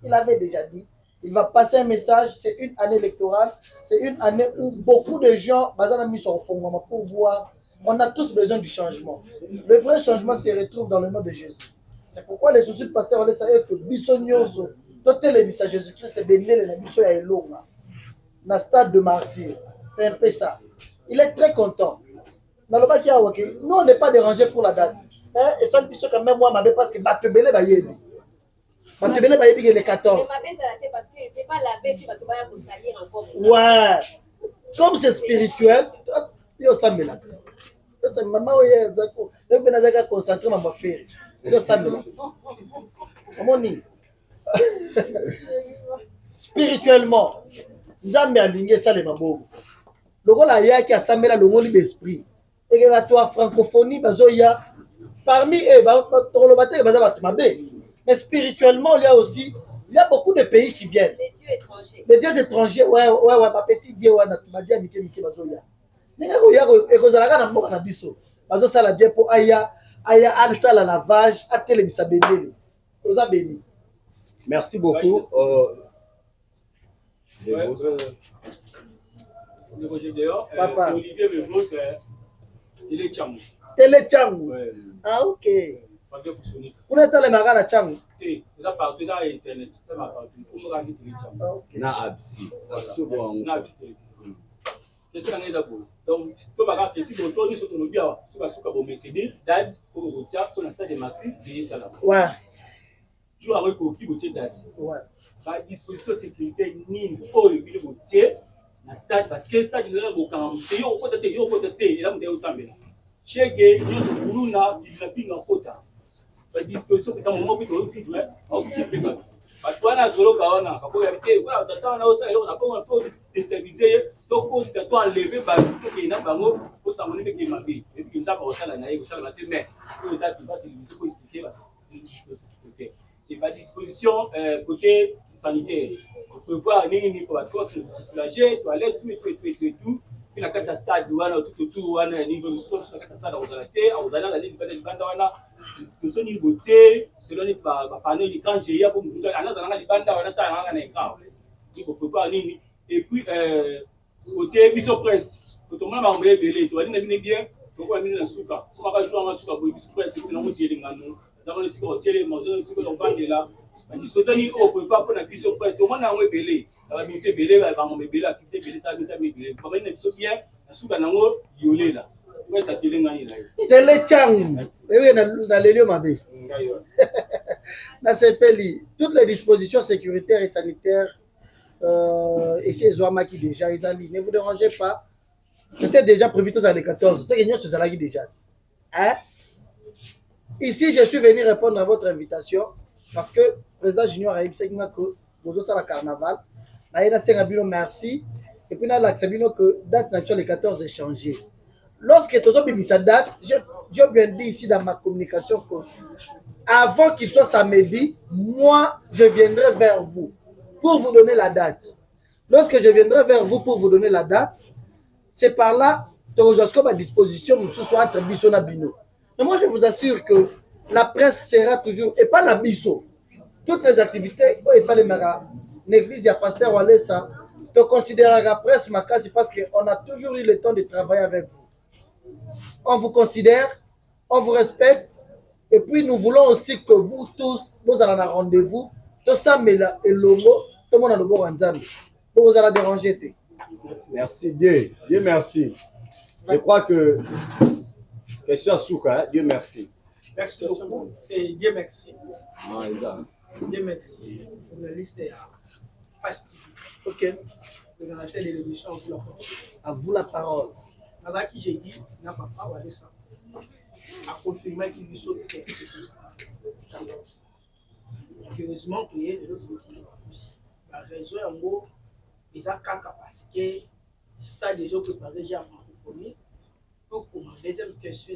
Il avait déjà dit, il va passer un message, c'est une année électorale, c'est une année où beaucoup de gens, mis sur le fond, pour voir, on a tous besoin du changement. Le vrai changement se retrouve dans le nom de Jésus. C'est pourquoi les soucis de pasteur Walesa est que Bissonioso, tout les messages de Jésus-Christ est béni, les Bissons est long. Dans le stade de martyr. C'est un peu ça. Il est très content. Nous, on n'est pas dérangé pour la date. Et ça, quand même, moi, parce que Batebele va y aller. Batebele va y aller le 14. Parce que ne pas laver, tu vas te faire pour salir encore. Ouais. Comme c'est spirituel, il y a ça. Maman, il y a concentré ma affaire. Il y a ça. Comment on spirituellement, Nzambe aligné ça les maboko. Logo la ya qui a samela le ngoli d'esprit. Et que la toi francophonie bazoya parmi eux mais spirituellement il y a beaucoup de pays qui viennent. Les dieux étrangers. Ouais ma petit dieu wana tu m'a dit mike bazoya. Nenga ko ya ko ekozalaka na mboka na biso. Bazo sala bien pour aya al sala lavage a telebisa bendele. Oza béni. Merci beaucoup. Papa. Olivier Vevos, Télé Tchangou. Télé Tchangou. Ah, ok. Vous êtes allé à Tchangou? Internet. Na absi. Donc, c'est si vous tournez sur ton bien, si vous avez un métier, date pour vous dire pour l'instant des matrices, des salaires. Ouais. Tu as un copie de date. Ouais. Par disposition de sécurité, ni au lieu de voter, na stade parce que stade de l'Okan, c'est yo côté, et là, vous êtes au Sambé. Chez Gay, nous sommes pour nous, il n'a plus de faute. Par disposition, quand on peut vivre, on peut parce qu'on a solo kawana kako yabite kuna tata na osa yo na ko on peut déstabiliser to ko to enlever ba to ke na bango ko samoni ke mabi et puis ça va osala na yego sala te mais ko ça tu vas te limiter ko expliquer ba et pas disposition côté sanitaire on peut voir ni pour la force se soulager toilette tout puis la carte stade wana tout wana ni go stop sur la carte stade on a la ligne de banda wana que son niveau beauté selon les panneaux d'écran géant pour nous aller dans la banda wana ta na écran il faut pouvoir nini et puis côté Biso Presse quand on m'a envoyé belé tu vas dire bien pourquoi mine na suka on va jouer en suka pour Biso Presse pour nous dire ngano dans le site hôtel maison siko on va là parce que tani on peut pas pour la Biso Presse tout le monde a envoyé belé la mise belé va on belé activité belé ça belé comme il est bien na suka nango yolé là ouais ça télé ngani là Télé Tchangou et na lelio mabe na sepeli toutes les dispositions sécuritaires et sanitaires ici Zouamaki déjà Isali ne vous dérangez pas, c'était déjà prévu tous années 14 c'est que nous c'est là déjà hein. Ici je suis venu répondre à votre invitation parce que le président Junior a dit que vous avez le carnaval merci et puis là l'acceptons que date naturelle le 14 est changée. Lorsque tu as mis sa date, je viens dit ici dans ma communication que avant qu'il soit samedi, moi je viendrai vers vous pour vous donner la date. Lorsque je viendrai vers vous pour vous donner la date, c'est par là que ma disposition soit entre Bisso et Bino. Mais moi je vous assure que la presse sera toujours, et pas la Bisso, toutes les activités, l'église, il y a pasteur Walesa, te considérera la presse Makasi parce qu'on a toujours eu le temps de travailler avec vous. On vous considère, on vous respecte, et puis nous voulons aussi que vous tous, vous allez en rendez-vous, tout ça, mais là, et le mot, tout le monde a le bon ensemble. Vous allez déranger. Merci Dieu, Dieu merci. Je crois que question à Souka, Dieu merci. Merci beaucoup, c'est Dieu merci. Ah, exact. Dieu merci, journaliste et fastif. Ok. Présentateur de l'émission, à vous la parole. Là qui j'ai dit, n'a pas parlé ça. A confirmé qu'il lui saute quelque chose. Heureusement qu'il y a de l'autre côté aussi. La raison en gros, ils ont caca parce que stade déjà préparé déjà francophonie. Donc, pour ma deuxième question,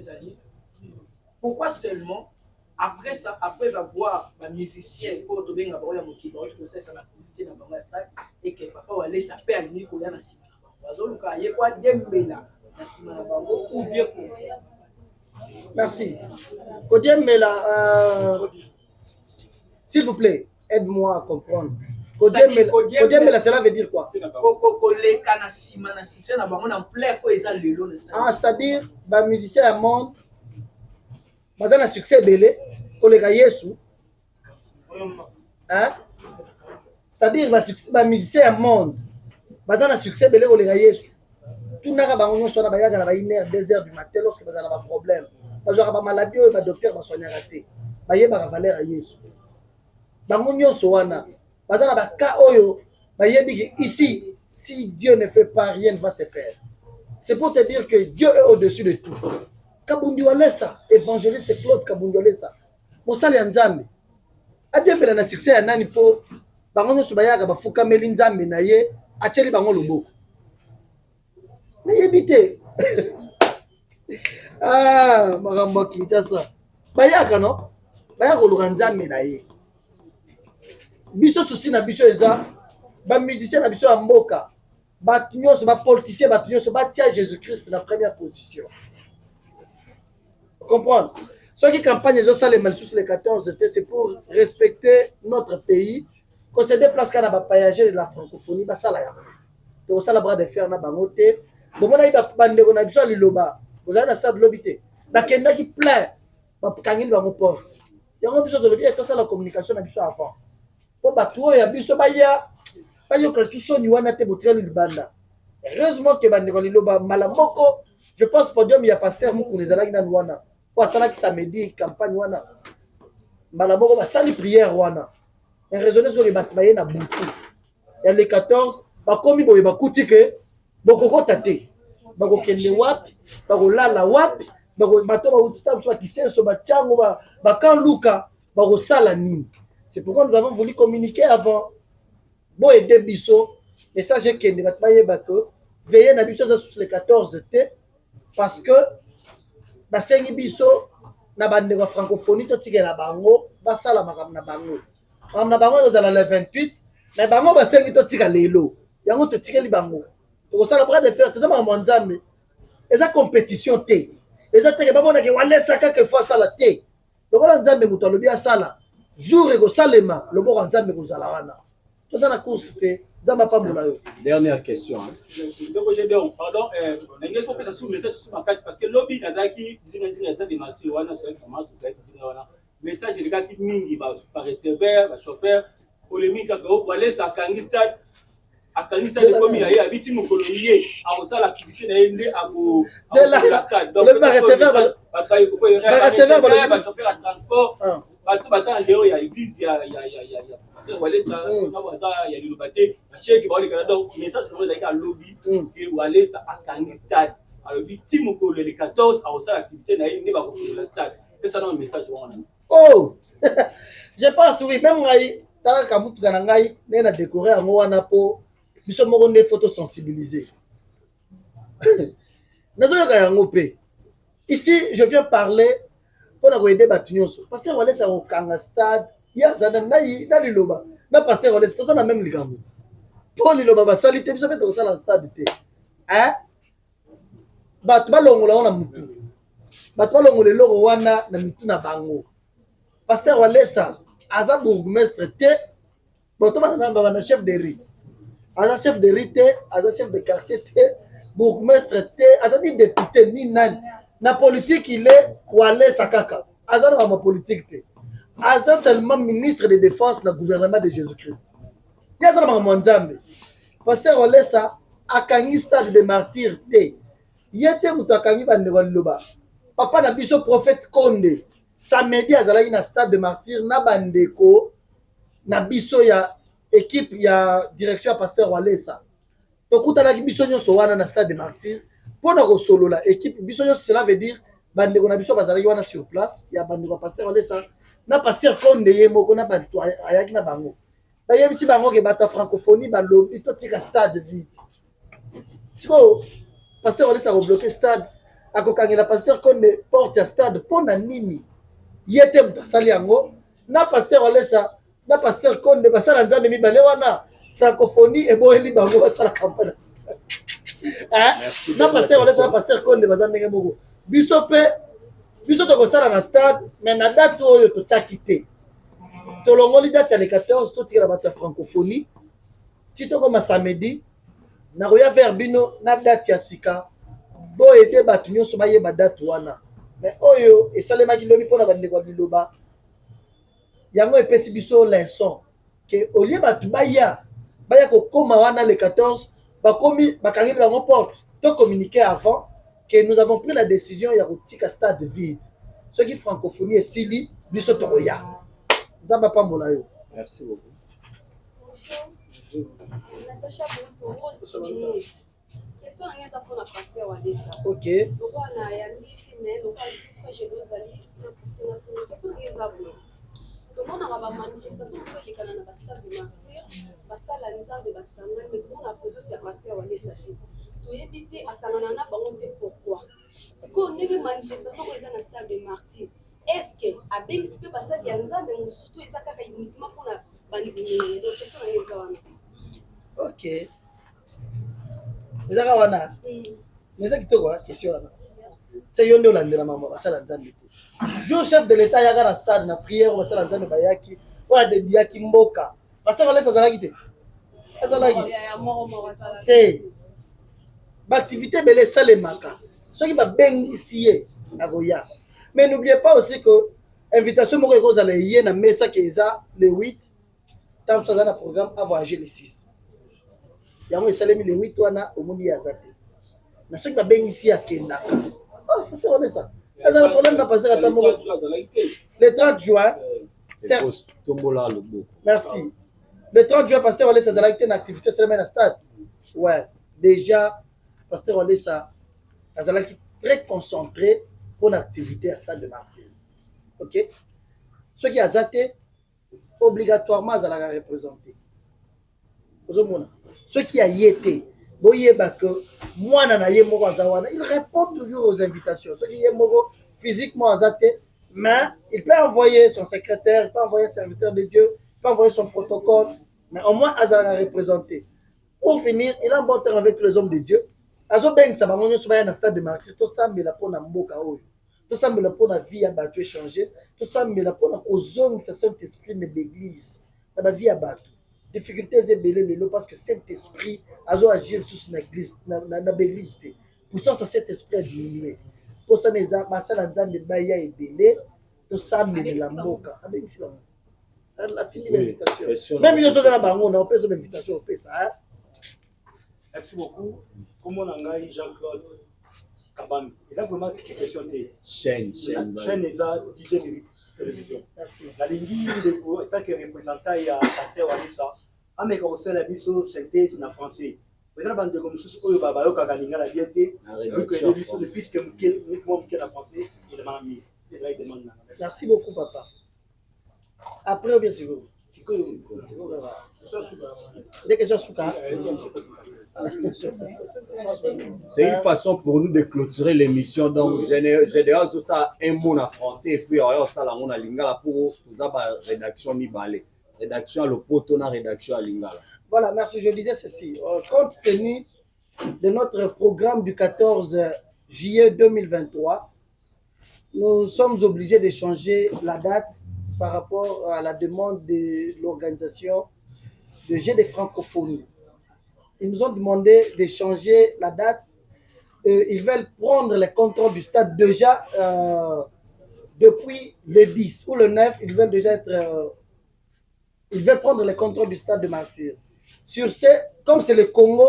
pourquoi seulement après ça, après avoir un musicien pour te donner un bon qui processe son activité dans le stade et que papa va laisser sa paix à lui qu'on y a dans Simana. Il y a quoi d'embella dans Simana ou bien quoi. Merci. Kodiembela, s'il vous plaît, aide-moi à comprendre. Kodiembela, cela veut dire quoi? Ah, c'est-à-dire, les musiciens du monde, ils ont un succès belé, collègue Yesu. Hein? C'est-à-dire, les musiciens du monde, ils ont un succès belé, collègue Yesu. Tout le monde a une heure, 2 heures du matin lorsque ils ont un problème. Ils ont une maladie, les docteurs vont soigner raté. Ils ont une valeur à Yesu. Ici, si Dieu ne fait pas, rien ne va se faire. C'est pour te dire que Dieu est au-dessus de tout. Kabundiolesa, évangéliste Claude Kabundiolesa. Mosali Nzambe. Adembela na succès ya nani po bango nyoso bayaka bafuka meli Nzambe na ye acheli bango loboko. Mais évitez. Ah, makambo Kinshasa. Bayaka no? Bayaka koluka Nzambe na ye. Biso souci na biso eza ba musicien na biso ya mboka. Ba nyonso ba politicien ba nyonso ba tia Jésus-Christ na première position. Comprendre. Ceux qui campagne les salles sous les 14, c'est pour respecter notre pays. Quand se déplace quand on va voyager de la francophonie, bah ça là. Donc ça la bras de fer na bangote. Bon on a eu bande on a besoin de loba. Vous avez un stade lobité. Bah kenda qui plein. Bah kangil ba mon porte. Il y a besoin de lobby tout ça la communication na biso avant. Pour ba toi ya biso ba ya ba yo que tout son wana te botrel libanda. Heureusement que bande ko loba malamoko. Je pense podium il y a pasteur moko les alaki na wana. Ça qui samedi campagne wana malamoko basali prière wana et raisonner sur les batmaye na butu ya les 14 bakomi boye bakuti ke bokoko tate bakokende wapi bakolala wapi bato bautita mso kisenso bachango bakanluka bakosala nini. C'est pourquoi nous avons voulu communiquer avant bon aider biso message kende batmaye bato veiller na biso sur les 14 te parce que basengi biso na bandeko francophonie to tikela bango basala makambo na bango. Na bango ozala le 28 mais bango basengi to tika lelo. Yango to tikeli bango. To sala bras de fer tezama mwanzambe. Eza compétition te. Eza teke babona ke walesa kaka fois sala te. Lokola nzambe muto alobi asala. Jour ego salema loboko nzambe kozala wana. To za na course te. Dernière question. Pardon, il faut que ça soit message sur ma case parce que lobby nazaki message les gars qui mingi par receveur, chauffeur, polémique pour aller ça Kangistan. À Kangistan comme il y a habité mon colonier, à ça l'activité n'est à go. C'est là. Le receveur, chauffeur à transport. Bata leo ya église ya wale ça na waza ya lilobate cheki ba le Canada message comme ça lobby et wale ça akangi stade alors bi team ko le 14 a ça activité na ni ba ko le stade et ça dans le message wana. Oh je pense oui même ngai tala ka mutu kana ngai na décorer ngo wana po biso moko ne photo sensibiliser nazo yoka yango pe ici je viens parler pour nous aider batunyoso pasteur wale ça au kanga stade ya zana na liloba na pasteur wale c'est ça na même ligambo pour liloba ba salite biso beto sala stade te hein bat balongola wana mutu bat balongola loko wana na mitu na bango pasteur wale ça aza bourgmestre te boto bana chef de rue aza chef de rue te aza chef de quartier te bourgmestre te aza ni député ni nani. Na politique il est Wale Sakaka. Aza na ma politique te. Aza seulement ministre de défense na gouvernement de Jésus-Christ. Yaza na mwanzambe. Pasteur Wale sa akangi stade de martyr te. Yete mutu akangi bande kwa liloba. Papa na biso prophète Konde. Samedi azalaki na stade de martyr na bandeko na biso ya équipe ya direction ya pasteur Wale sa. Tokutanaki biso nyonso wana na stade de martyr. Pour nous solo la équipe biso cela veut dire bande ko na biso bazali wana sur place ya bande ko pasteur wale ça na pasteur Konde yemo ko na bantu ayaki na bango ba yebisi bango ke bato francophonie ba lobi to tika stade vide sikoyo pasteur olesa kobloke stade akokangela pasteur konde porte ya stade mpo na nini ye te moto asali yango na pasteur olesa na pasteur konde basala nzambe mibale wana francophonie eboyeli bango basala campagne na pasteur olesa na pasteur konde baza ndenge moko biso tokosala na stade mais na date oyo totiaki te tolongoli date ya le 14 totikela bato ya francophonie ti tokoma samedi nakoya vers bino na date ya sika boyede bato nyonso bayeba date wana mais oyo esalemaki lobi mpona bandeko ya liloba yango epesi biso leson ke olie bato baya kokoma wana le 14 bakangeli bango porte to communiquer avant que nous avons pris la décision ya kotika stade vide soki francophonie esili biso tokoya nzambe apambola yo. Merci beaucoup. Natacha Bonto, Rose Ministre. Question na ngeza pona pasteur Walesa. OK. Lokwana ya mais lokwa frère Dozali na pona question na ngeza bo. Tomona ba manifestation ko lekana na stade de martyr, basala nzambe basanga mais pour la présence ya pasteur Walesa te. Toyebi te asangana na bango te pourquoi. Siko ndenge manifestation ko eza na stade de martyr. Est-ce que abengisi pe basali ya nzambe musutu eza kaka uniquement pona bandimi donc question na ngeza wana. OK. ezaka wana mais eza kitoko question wana se yo nde olandela mama basala nzambe te jour chef de l'état yaka na stade na prière basala nzambe bayaki oyo adebiaki mboka pasteur Walesa azalaki te azalaki te baactivité ebele esalemaka soki babengisi ye akoya mais n'oubliez pas aussi que invitation moko ekozala ye na mesa ke eza le 8 ntango toza na programme a voyager le 6 yango esalemi le 8 wana omoni ye aza te na soki babengisi ye akendaka pasteur Walesa eza na problème na pasteur ata moko le 30 juin merci le 30 juin pasteur Walesa azalaki te na activité esalemi na stade ouais déjà pasteur Walesa azalaki très concentré pour l'activité à stade de martyr. OK? Ce qui a zaté, obligatoirement, azalaka représenté. Ce qui a yété, il répond toujours aux invitations. Ce qui est physiquement zaté, mais il peut envoyer son secrétaire, il peut envoyer un serviteur de Dieu, il peut envoyer son protocole, mais au moins, azalaka représenté. Pour finir, il a un bon terme avec les hommes de Dieu. Azo beng sa bango nyoso baya na stade de martyr to sambela pona mboka oyo to sambela pona vie ya bato échanger to sambela pona kozongisa Saint-Esprit na l'église na ba vie ya bato difficultés ebele lelo parce que Saint-Esprit azo agir sous na église na l'église te puissance de Saint-Esprit a diminué pour ça neza masala nzambe baya ebele to sambela mboka abengisi bango la tini invitation même yo zoka na bango na opesa invitation opesa. Merci beaucoup. Comment on a Jean-Claude Kabam. Il a vraiment quelques questions. Chaîne est à 10 minutes de télévision. Merci. La ligne de tant que représentant il y a pasteur Walesa. Ah mais quand on sait la biso synthèse en français. Vous avez bande de comme ça au baba yo kagalinga la bienté. Que les biso de fils que uniquement qui en français, il m'a mis. Merci beaucoup papa. Après bien sûr. Des questions Souka. C'est une façon pour nous de clôturer l'émission. Donc, j'ai déjà ça un mot en français et puis ça la on a lingala pour la rédaction Mibale. Rédaction à l'opoto, na rédaction à lingala. Voilà, merci. Je disais ceci. Compte tenu de notre programme du 14 juillet 2023, nous sommes obligés de changer la date par rapport à la demande de l'organisation de Jeux de francophonie. Ils nous ont demandé de changer la date. Ils veulent prendre le contrôle du stade déjà depuis le 10 ou le 9. Ils veulent déjà être... ils veulent prendre le contrôle du stade de Martyr. Sur ce, comme c'est le Congo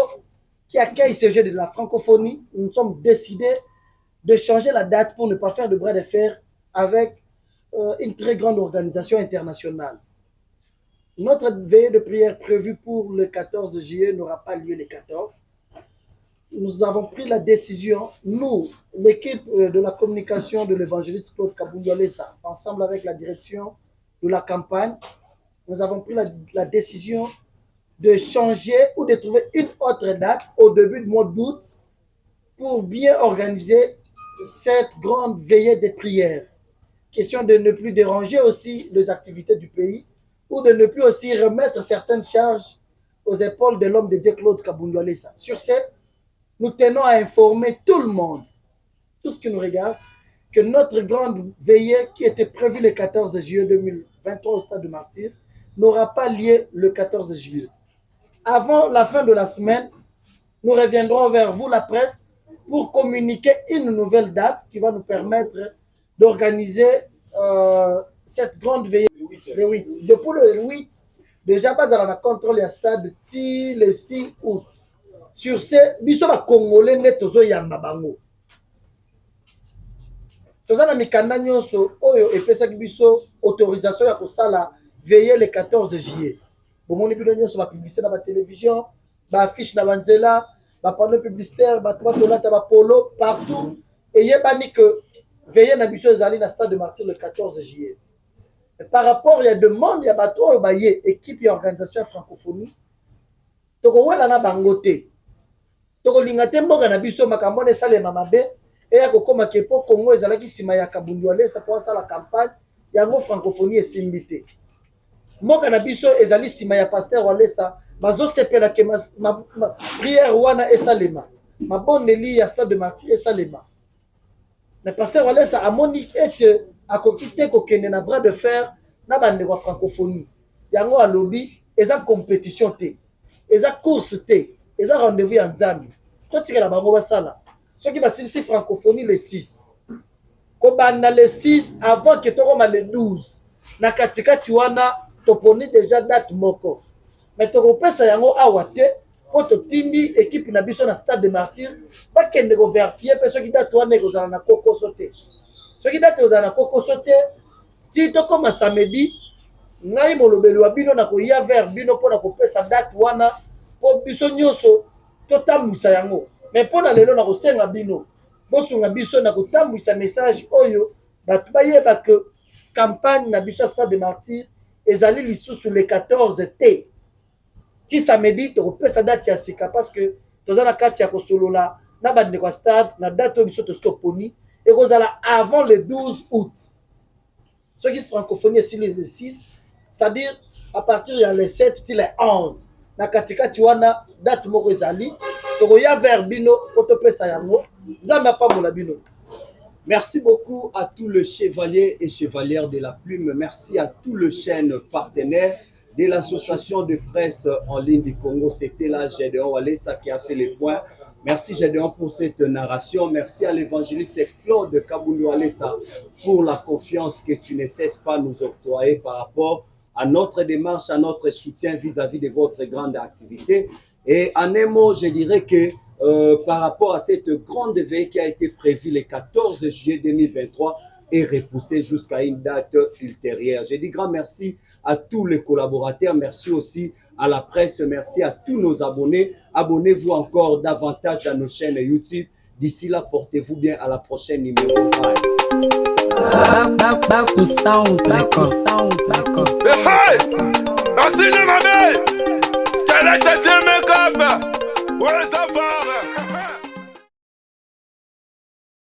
qui accueille ce jeu de la francophonie, nous sommes décidés de changer la date pour ne pas faire de bras de fer avec une très grande organisation internationale. Notre veillée de prière prévue pour le 14 juillet n'aura pas lieu le 14. Nous avons pris la décision, nous, l'équipe de la communication de l'évangéliste Claude Kabouya-Lessa, ensemble avec la direction de la campagne, nous avons pris la décision de changer ou de trouver une autre date au début du mois d'août pour bien organiser cette grande veillée des prières. Question de ne plus déranger aussi les activités du pays ou de ne plus aussi remettre certaines charges aux épaules de l'homme de Dieu Claude Kabundu Alessa. Sur ce, nous tenons à informer tout le monde, tout ce qui nous regarde, que notre grande veillée qui était prévue le 14 juillet 2023 au Stade de Martyrs n'aura pas lieu le 14 juillet. Avant la fin de la semaine, nous reviendrons vers vous, la presse, pour communiquer une nouvelle date qui va nous permettre d'organiser cette grande veillée le 8. Depuis le 8, déjà pas à la contrôle du stade le 6 août. Sur ce, biso ba Congolais ne tozo yamba bango. Toza na mikanda nyonso oyo epesaki biso autorisation ya kosala veiller le 14 juillet. Bomoni bino nyonso ba publicité na ba télévision, ba affiche na banzela, ba panneau publicitaire, ba trois tolata ba polo partout et yebani que veiller na biso ezali na stade de Martyrs le 14 juillet. Et par rapport ya demande ya bato oyo ba ye équipe ya organisation ya francophonie toko wela na bango te. Toko linga te mboka na biso makambo na salema mabe et ya kokoma kepo Congo ezalaki sima ya Kabundu Alessa pour ça la campagne yango francophonie esimbi te. Mboka na biso ezali sima ya pasteur Alessa bazo sepela ke ma prière wana esalema mabondeli ya stade de Martyrs esalema. Mais pasteur Alessa amoni ete akoki te kokende na bras de fer na bandeko ya francophonie yango alobi eza compétition te eza course te eza rendez-vous ya nzambe totikela bango basala soki basilisi francophonie le 6 kobanda le 6 avant ke tokoma le 12 na katikati wana toponi déjà date moko mais tokopesa yango awa te po totindi équipe na biso na stade de Martyrs bakende koverifie mpe soki date wana ekozala na kokoso te soki date ekozala na kokoso te ti tokoma samedi ngai molobeli wa bino na koya vers bino mpo na kopesa date wana po biso nyonso totambwisa yango. Mais mpo na lelo na kosenga bino bosunga biso na kotambwisa message oyo bato bayeba ke campagne na biso ya stade de Martyrs ezali lisusu le 14 te ti samedi tokopesa date ya sika parce que toza na kati ya kosolola na bandeko ya stade na date oyo biso tositoponi ekozala avant le 12 août. Soki francophonie esili le 6, c'est-à-dire à partir ya le 7 ti le 11 na katikati wana date moko ezali tokoya vers bino po topesa yango nzambe apambola bino. Merci beaucoup à tous les chevaliers et chevalières de la plume. Merci à tous les chaînes partenaires de l'association de presse en ligne du Congo. C'était là Gédéon Alessa qui a fait les points. Merci Gédéon pour cette narration. Merci à l'évangéliste Claude Kabundu Alessa pour la confiance que tu ne cesses pas nous octroyer par rapport à notre démarche, à notre soutien vis-à-vis de votre grande activité. Et en un mot, je dirais que par rapport à cette grande veille qui a été prévue le 14 juillet 2023 et repoussée jusqu'à une date ultérieure. Je dis grand merci à tous les collaborateurs, merci aussi à la presse, merci à tous nos abonnés. Abonnez-vous encore davantage dans nos chaînes YouTube. D'ici là, portez-vous bien à la prochaine numéro. Hey!